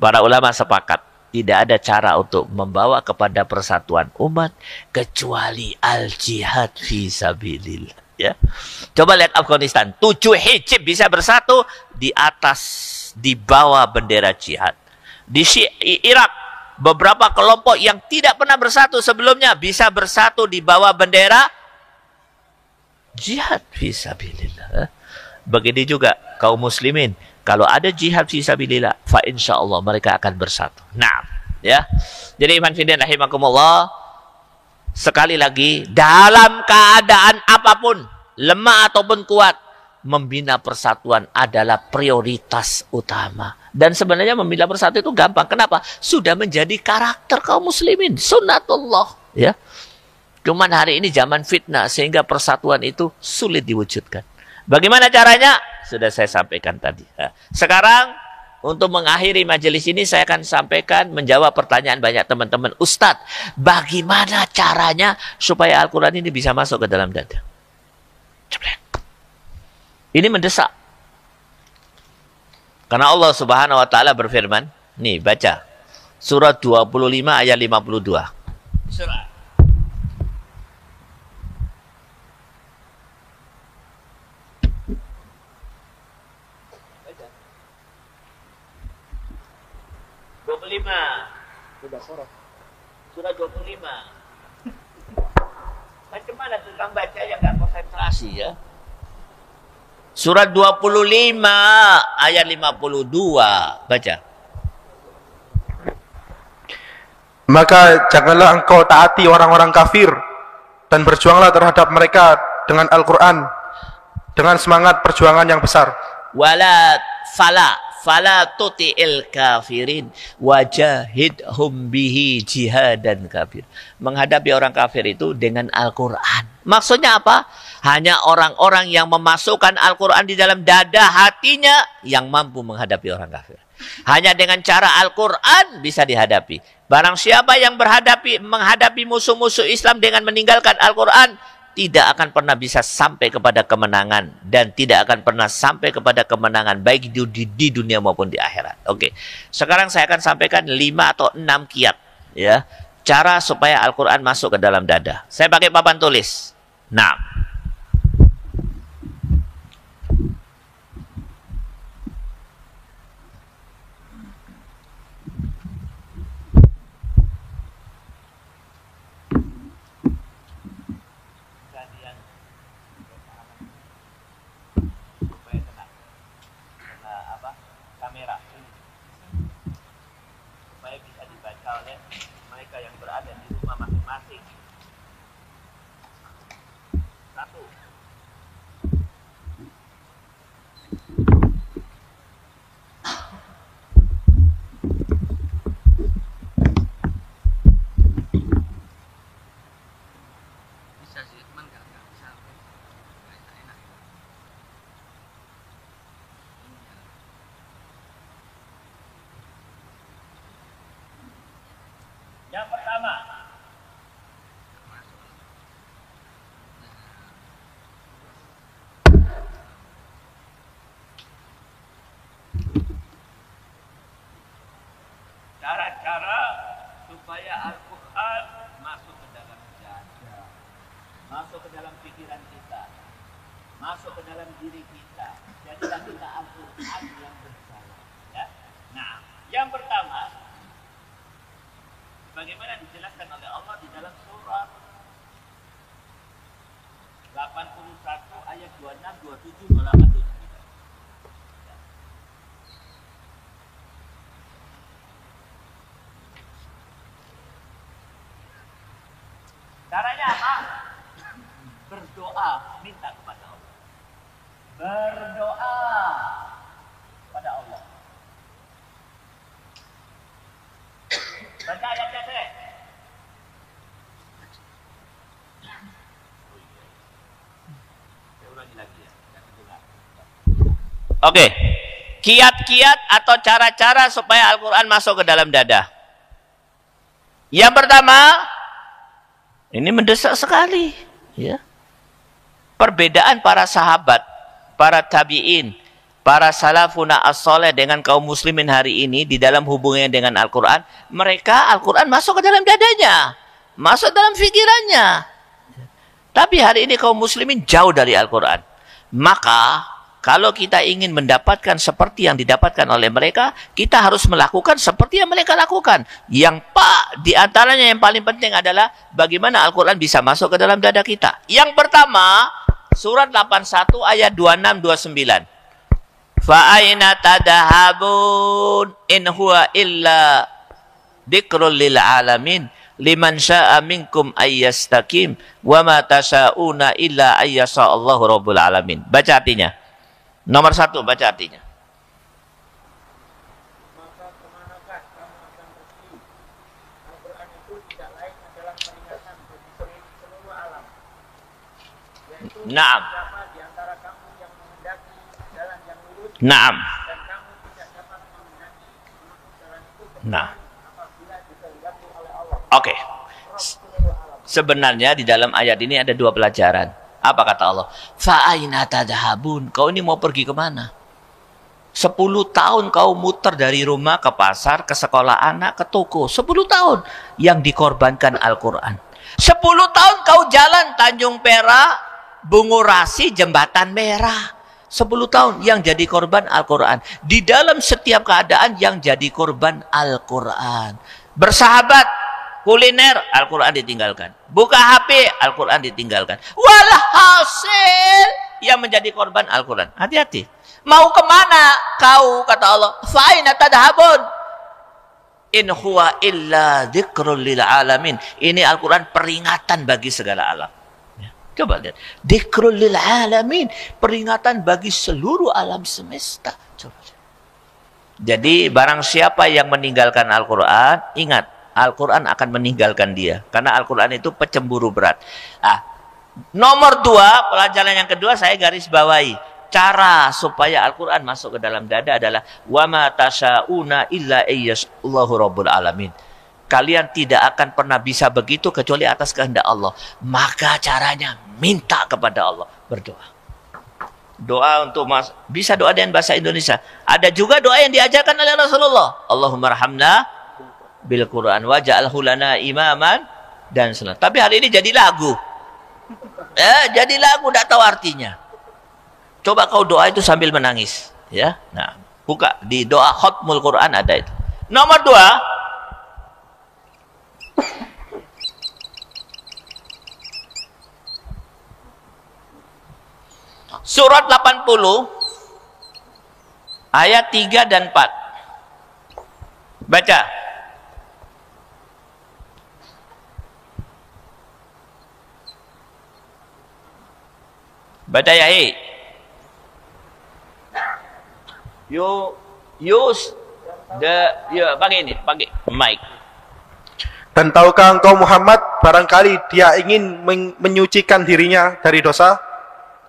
A: para ulama sepakat tidak ada cara untuk membawa kepada persatuan umat kecuali al-jihad fi sabilillah. Ya. Coba lihat Afghanistan, 7 hizib bisa bersatu di bawah bendera jihad. Di Irak, beberapa kelompok yang tidak pernah bersatu sebelumnya bisa bersatu di bawah bendera jihad fi sabilillah. Begitu juga kaum muslimin, kalau ada jihad fi sabilillah, fa insyaallah mereka akan bersatu. Nah, ya. Jadi iman fillah rahimakumullah, sekali lagi, dalam keadaan apapun, lemah ataupun kuat, membina persatuan adalah prioritas utama. Dan sebenarnya membina persatuan itu gampang. Kenapa? Sudah menjadi karakter kaum muslimin, sunnatullah, ya. Cuman hari ini zaman fitnah sehingga persatuan itu sulit diwujudkan. Bagaimana caranya? Sudah saya sampaikan tadi. Sekarang untuk mengakhiri majelis ini saya akan sampaikan, menjawab pertanyaan banyak teman-teman. Ustadz, bagaimana caranya supaya Al-Quran ini bisa masuk ke dalam dada? Ini mendesak. Karena Allah Subhanahu wa taala berfirman, nih baca. Surat 25 ayat 52. Surah. Surat 25. Macam mana tukang baca yang nggak konsentrasi ya? Surat 25 ayat 52. Baca.
B: Maka janganlah engkau taati orang-orang kafir dan berjuanglah terhadap mereka dengan Al-Quran dengan semangat perjuangan yang besar.
A: Wala fala tuti'il kafirin wajahidhum bihi jihadan kafir. Menghadapi orang kafir itu dengan Al-Quran. Maksudnya apa? Hanya orang-orang yang memasukkan Al-Quran di dalam dada hatinya yang mampu menghadapi orang kafir. Hanya dengan cara Al-Quran bisa dihadapi. Barang siapa yang menghadapi musuh-musuh Islam dengan meninggalkan Al-Quran, tidak akan pernah bisa sampai kepada kemenangan. Dan tidak akan pernah sampai kepada kemenangan baik di dunia maupun di akhirat. Oke. Sekarang saya akan sampaikan 5 atau 6 kiat. Ya, cara supaya Al-Quran masuk ke dalam dada. Saya pakai papan tulis. Nah. Yang pertama, cara-cara supaya Al-Quran masuk ke dalam dada, masuk ke dalam pikiran kita, masuk ke dalam diri kita. Jadilah kita Al-Quran yang berjalan. Ya? Nah, yang pertama, bagaimana dijelaskan oleh Allah di dalam surat 81 ayat 26, 27, 28, 29. Caranya apa? Berdoa, minta kepada Allah. Berdoa kepada Allah. Baca ayatnya deh. Saya ulangi lagi ya. Oke. Kiat-kiat atau cara-cara supaya Al-Quran masuk ke dalam dada. Yang pertama, ini mendesak sekali. Ya. Perbedaan para sahabat, para tabi'in, para salafuna as-soleh dengan kaum muslimin hari ini di dalam hubungannya dengan Al-Quran, mereka Al-Quran masuk ke dalam dadanya, masuk dalam fikirannya. Tapi hari ini kaum muslimin jauh dari Al-Quran. Maka kalau kita ingin mendapatkan seperti yang didapatkan oleh mereka, kita harus melakukan seperti yang mereka lakukan. Yang di antaranya yang paling penting adalah bagaimana Al-Quran bisa masuk ke dalam dada kita. Yang pertama, surat 81 ayat 26-29. Fa'aina tadahabun in huwa illa dzikrul lil alamin liman syaa minkum ayyastaqim wa ma tasyauna illa ayyasha Allahu rabbul alamin. Baca artinya. Nomor 1, baca artinya.
C: Maka kemanakah kamu akan pergi? Al-Quran itu tidak lain adalah peringatan bagi seluruh alam. Yaitu siapa di antara kamu yang menghendaki jalan yang lurus dan kamu tidak dapat menghendaki menempuh jalan itu apabila dikehendaki oleh Allah.
A: Oke. Sebenarnya di dalam ayat ini ada 2 pelajaran. Apa kata Allah? Fa'aina tadhabun. Kau ini mau pergi kemana? 10 tahun kau muter dari rumah ke pasar, ke sekolah anak, ke toko. 10 tahun yang dikorbankan Al-Quran. 10 tahun kau jalan Tanjung Perak, Bungurasi, Jembatan Merah. 10 tahun yang jadi korban Al-Quran. Di dalam setiap keadaan yang jadi korban Al-Quran. Bersahabat kuliner, Al-Quran ditinggalkan. Buka HP, Al-Quran ditinggalkan. Walhasil yang menjadi korban Al-Quran. Hati-hati. Mau kemana kau, kata Allah? Fa'ina tadhabun. In huwa illa dzikrul lil alamin. Ini Al-Quran peringatan bagi segala alam. Ya, coba lihat. Dzikrul lil alamin. Peringatan bagi seluruh alam semesta. Coba lihat. Jadi barang siapa yang meninggalkan Al-Quran, ingat, Al-Quran akan meninggalkan dia. Karena Al-Quran itu pecemburu berat. Nomor 2, pelajaran yang kedua saya garis bawahi. Cara supaya Al-Quran masuk ke dalam dada adalah وَمَا تَشَاءُونَ إِلَّا إِيَّشَاءَ رَبُّ الْعَالَمِينَ. Kalian tidak akan pernah bisa begitu kecuali atas kehendak Allah. Maka caranya minta kepada Allah, berdoa. Doa untuk bisa doa dengan bahasa Indonesia. Ada juga doa yang diajarkan oleh Rasulullah. Allahumma rahamna bil Quran waj'alhu lana imaman dan sunnah. Tapi hari ini jadi lagu. Jadi lagu tidak tahu artinya. Coba kau doa itu sambil menangis, ya. Nah, buka di doa Khatmul Quran ada itu. Nomor 2, surat 80 ayat 3 dan 4. Baca. Baca ya, pakai mic.
B: Dan tahukah engkau Muhammad, barangkali dia ingin menyucikan dirinya dari dosa,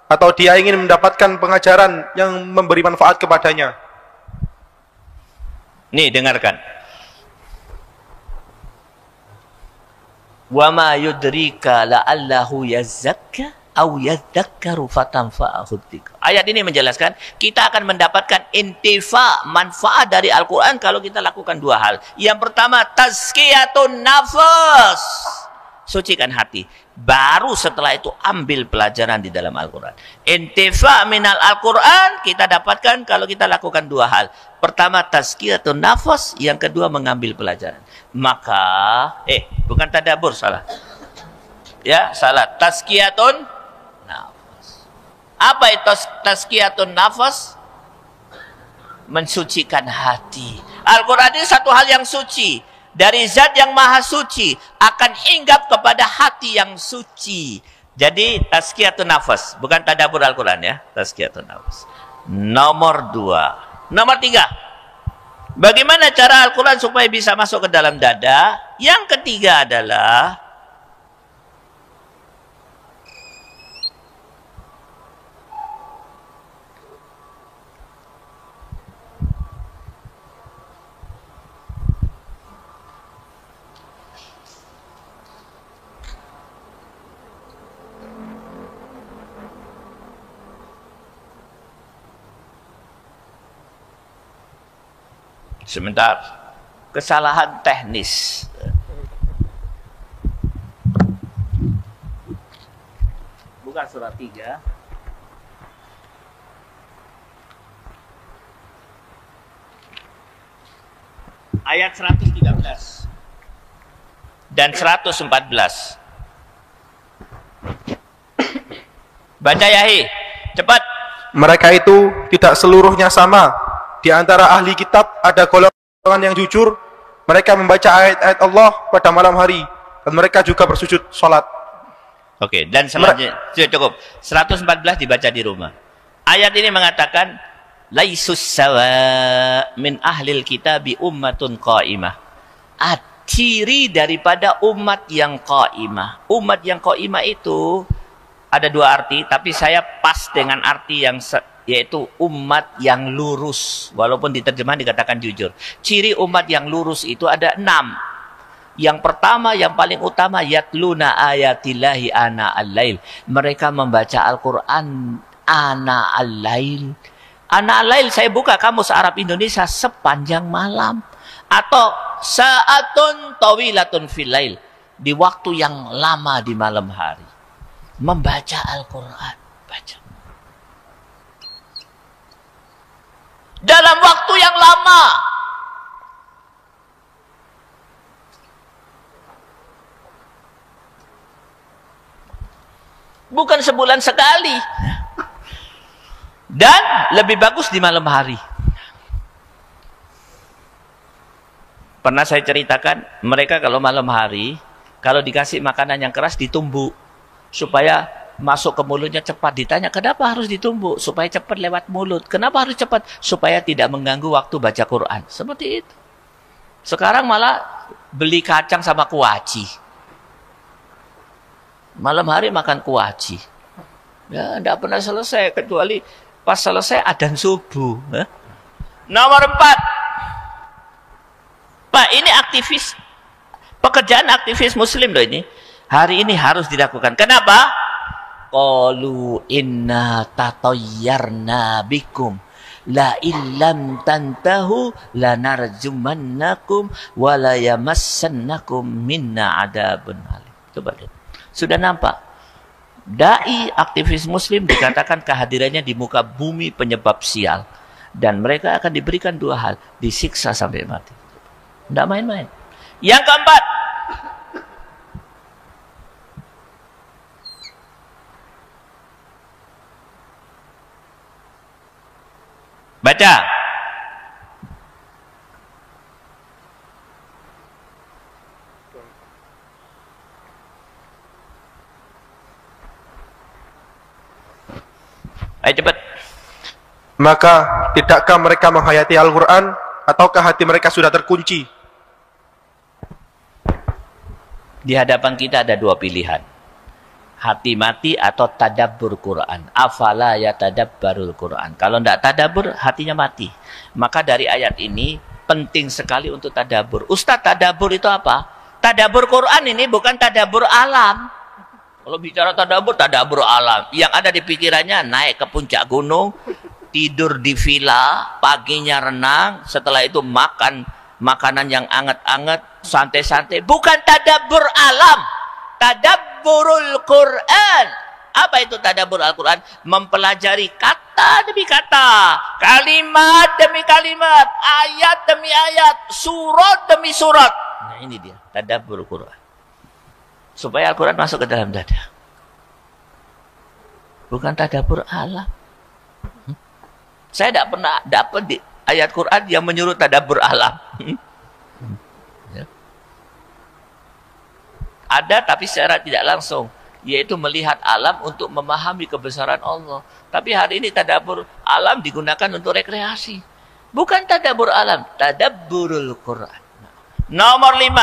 B: atau dia ingin mendapatkan pengajaran yang memberi manfaat kepadanya.
A: Nih, dengarkan. Wa ma yudrika la'allahu yazakka aw yadzakkaru fatanfa'ahu dzikr. Ayat ini menjelaskan kita akan mendapatkan intifa, manfaat dari Al-Quran kalau kita lakukan 2 hal. Yang pertama, tazkiyatun nafas, sucikan hati. Baru setelah itu ambil pelajaran di dalam Al-Quran. Intifa minal Al-Quran kita dapatkan kalau kita lakukan 2 hal. Pertama, tazkiyatun nafas. Yang kedua, mengambil pelajaran. Maka, bukan tadabbur, salah. Ya, salah. Tazkiyatun nafas. Apa itu tazkiyatun nafas? Mensucikan hati. Al-Quran ini satu hal yang suci. Dari zat yang maha suci. Akan hinggap kepada hati yang suci. Jadi, tazkiyatun nafas. Bukan tadabbur Al-Quran ya. Tazkiyatun nafas. Nomor 2. Nomor 3. Bagaimana cara Al-Quran supaya bisa masuk ke dalam dada? Yang ketiga adalah sebentar, kesalahan teknis. Bukan surat 3. Ayat 113 dan 114. Baca Yahi, cepat.
B: Mereka itu tidak seluruhnya sama. Di antara ahli kitab ada golongan yang jujur, mereka membaca ayat-ayat Allah pada malam hari, dan mereka juga bersujud sholat.
A: Oke, dan selanjutnya cukup. 114 dibaca di rumah. Ayat ini mengatakan laisus sawa min ahlil kitabi ummatun qaimah. Ciri daripada umat yang qaimah. Umat yang qaimah itu ada 2 arti, tapi saya pas dengan arti yang yaitu umat yang lurus. Walaupun di terjemahan dikatakan jujur. Ciri umat yang lurus itu ada 6. Yang pertama, yang paling utama, yatluna ayatillahi ana al-lail. Mereka membaca Al-Quran ana al-lail. Ana al-lail, saya buka kamus Arab Indonesia, sepanjang malam. Atau sa'atun tawilatun fil lail. Di waktu yang lama di malam hari. Membaca Al-Quran. Baca. Dalam waktu yang lama. Bukan sebulan sekali. Dan lebih bagus di malam hari. Pernah saya ceritakan, mereka kalau malam hari, kalau dikasih makanan yang keras ditumbuk. Supaya masuk ke mulutnya cepat. Ditanya, kenapa harus ditumbuk? Supaya cepat lewat mulut. Kenapa harus cepat? Supaya tidak mengganggu waktu baca Quran. Seperti itu. Sekarang malah beli kacang sama kuaci. Malam hari makan kuaci. Ya, tidak pernah selesai. Kecuali pas selesai adzan subuh. Nomor 4. Pak, ini aktivis. Pekerjaan aktivis muslim loh ini. Hari ini harus dilakukan. Kenapa? Qalu inna tatayyarna bikum. La illam tantahu lanarjumannakum wa la yamassannakum minna adabun alim. Coba lihat. Sudah nampak? Dai aktivis muslim dikatakan kehadirannya di muka bumi penyebab sial. Dan mereka akan diberikan 2 hal. Disiksa sampai mati. Tidak main-main. Yang keempat. Baca. Ayo cepat.
B: Maka tidakkah mereka menghayati Al-Quran, ataukah hati mereka sudah terkunci?
A: Di hadapan kita ada 2 pilihan. Hati mati atau tadabbur Quran. Afala yatadabbarul Quran. Kalau tidak tadabbur, hatinya mati. Maka dari ayat ini penting sekali untuk tadabbur. Ustaz, tadabbur itu apa? Tadabbur Quran ini bukan tadabbur alam. Kalau bicara tadabbur alam. Yang ada di pikirannya naik ke puncak gunung, tidur di villa, paginya renang, setelah itu makan makanan yang anget-anget, santai-santai. Bukan tadabbur alam. Tadabburul Quran. Apa itu tadabbur Al-Quran? Mempelajari kata demi kata, kalimat demi kalimat, ayat demi ayat, surat demi surat. Nah ini dia, tadabbur Quran. Supaya Al-Quran masuk ke dalam dada. Bukan tadabbur alam. Saya tidak pernah dapat di ayat Quran yang menyuruh tadabbur alam. Ada tapi secara tidak langsung, yaitu melihat alam untuk memahami kebesaran Allah. Tapi hari ini tadabbur alam digunakan untuk rekreasi. Bukan tadabbur alam, tadabburul Quran. Nomor 5.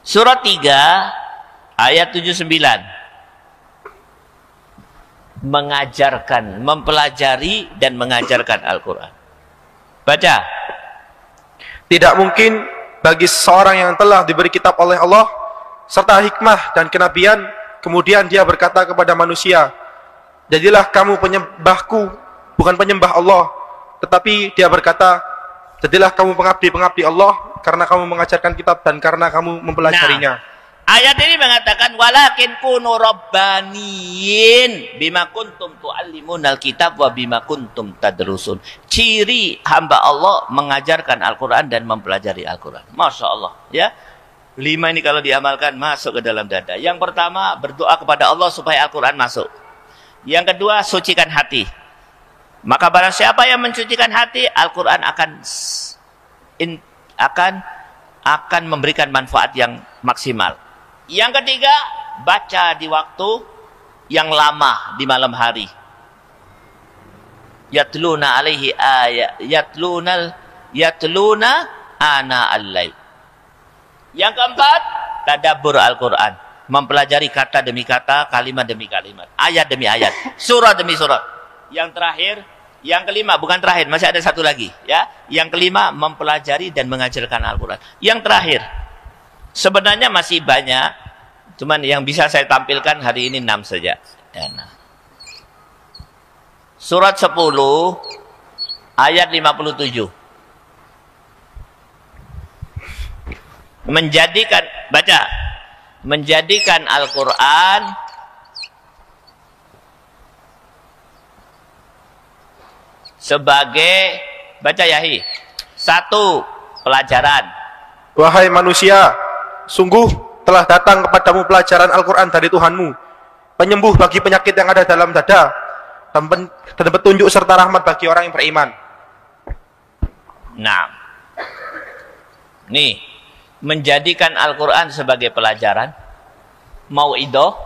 A: Surat 3 ayat 79. Mengajarkan, mempelajari dan mengajarkan Al-Quran. Baca.
B: Tidak mungkin bagi seseorang yang telah diberi kitab oleh Allah serta hikmah dan kenabian, kemudian dia berkata kepada manusia, jadilah kamu penyembahku, bukan penyembah Allah. Tetapi dia berkata, jadilah kamu pengabdi-pengabdi Allah, karena kamu mengajarkan kitab dan karena kamu mempelajarinya.
A: Ayat ini mengatakan walakin kunu rabbaniyin bima kuntum tuallimunal kitab wa bima kuntum tadrusun. Ciri hamba Allah mengajarkan Al-Quran dan mempelajari Al-Quran. Masya Allah, ya. 5 ini kalau diamalkan masuk ke dalam dada. Yang pertama, berdoa kepada Allah supaya Al-Quran masuk. Yang kedua, sucikan hati. Maka barang siapa yang mensucikan hati, Al-Quran akan memberikan manfaat yang maksimal. Yang ketiga, baca di waktu yang lama di malam hari. Yatluna alaihi ayat, yatluna ana al-lail. Yang keempat, tadabbur Al-Quran, mempelajari kata demi kata, kalimat demi kalimat, ayat demi ayat, surat demi surat. Yang terakhir, yang kelima, bukan terakhir, masih ada satu lagi, ya. Yang kelima, mempelajari dan mengajarkan Al-Quran. Yang terakhir, sebenarnya masih banyak, cuman yang bisa saya tampilkan hari ini 6 saja. Surat 10 ayat 57. Menjadikan Al-Quran sebagai, baca Yahi, 1, pelajaran.
B: Wahai manusia, sungguh telah datang kepadamu pelajaran Al-Quran dari Tuhanmu, penyembuh bagi penyakit yang ada dalam dada, dan petunjuk serta rahmat bagi orang yang beriman.
A: Nah, nih, menjadikan Al-Quran sebagai pelajaran, mau'idoh,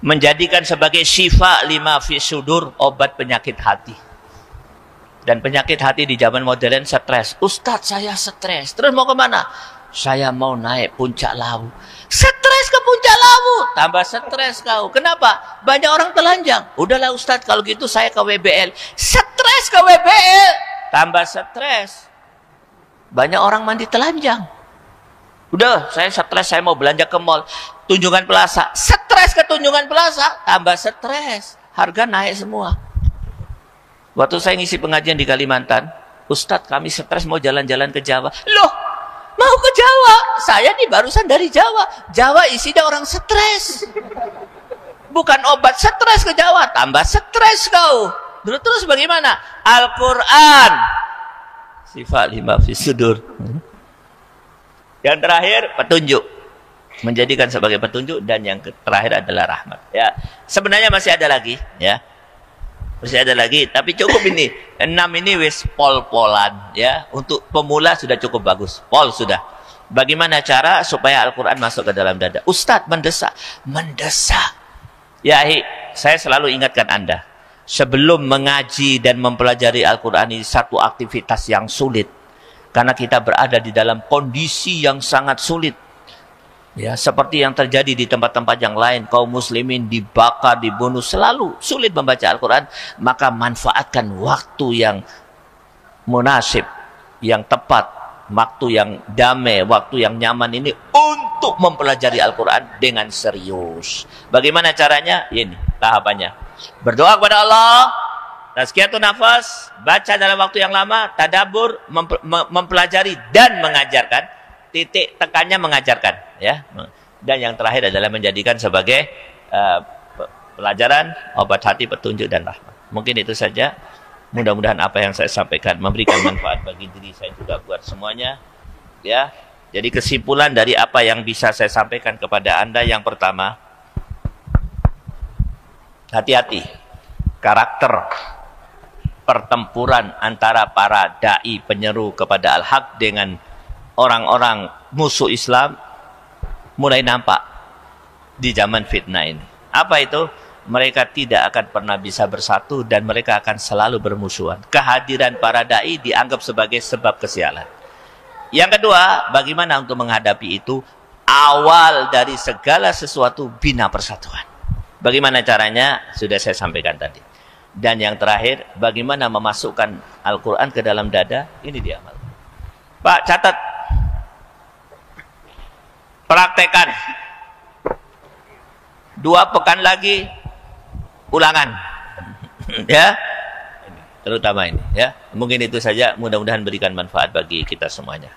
A: menjadikan sebagai syifa lima fi sudur, obat penyakit hati. Dan penyakit hati di zaman modern stres. Ustadz, saya stres. Terus mau kemana? Saya mau naik puncak Lawu. Stres ke puncak Lawu, tambah stres kau. Kenapa? Banyak orang telanjang. Udahlah Ustadz, kalau gitu saya ke WBL. Stres ke WBL, tambah stres. Banyak orang mandi telanjang. Udah, saya stres, saya mau belanja ke mall. Tunjungan Plaza. Stres ke Tunjungan Plaza, tambah stres. Harga naik semua. Waktu saya ngisi pengajian di Kalimantan, Ustadz, kami stres mau jalan-jalan ke Jawa. Loh, mau ke Jawa? Saya nih barusan dari Jawa. Jawa isinya orang stres. Bukan obat stres ke Jawa, tambah stres kau. Terus bagaimana? Al-Quran, sifat lima fi sudur. Yang terakhir, petunjuk. Menjadikan sebagai petunjuk, dan yang terakhir adalah rahmat. Ya, sebenarnya masih ada lagi, ya. Masih ada lagi, tapi cukup ini. 6 ini wis pol-polan, ya. Untuk pemula sudah cukup bagus. Pol sudah. Bagaimana cara supaya Al-Quran masuk ke dalam dada? Ustadz, mendesak. Mendesak. Ya, saya selalu ingatkan Anda. Sebelum mengaji dan mempelajari Al-Quran ini satu aktivitas yang sulit. Karena kita berada di dalam kondisi yang sangat sulit. Ya, seperti yang terjadi di tempat-tempat yang lain, kaum muslimin dibakar, dibunuh, selalu sulit membaca Al-Quran. Maka manfaatkan waktu yang munasib, yang tepat, waktu yang damai, waktu yang nyaman ini untuk mempelajari Al-Quran dengan serius. Bagaimana caranya? Ini tahapannya. Berdoa kepada Allah, tazkiyatun nafas, baca dalam waktu yang lama, tadabbur, mempelajari dan mengajarkan. Titik tekannya mengajarkan, ya. Dan yang terakhir adalah menjadikan sebagai pelajaran, obat hati, petunjuk dan rahmat. Mungkin itu saja. Mudah-mudahan apa yang saya sampaikan memberikan manfaat bagi diri saya juga buat semuanya, ya. Jadi kesimpulan dari apa yang bisa saya sampaikan kepada Anda, yang pertama, hati-hati karakter pertempuran antara para dai penyeru kepada al-haq dengan orang-orang musuh Islam mulai nampak di zaman fitnah ini. Apa itu? Mereka tidak akan pernah bisa bersatu dan mereka akan selalu bermusuhan. Kehadiran para dai dianggap sebagai sebab kesialan. Yang kedua, bagaimana untuk menghadapi itu? Awal dari segala sesuatu bina persatuan. Bagaimana caranya? Sudah saya sampaikan tadi. Dan yang terakhir, bagaimana memasukkan Al-Quran ke dalam dada? Ini diamalkan. Pak, catat. Praktekan. 2 pekan lagi ulangan. Ya. Terutama ini, ya. Mungkin itu saja, mudah-mudahan berikan manfaat bagi kita semuanya.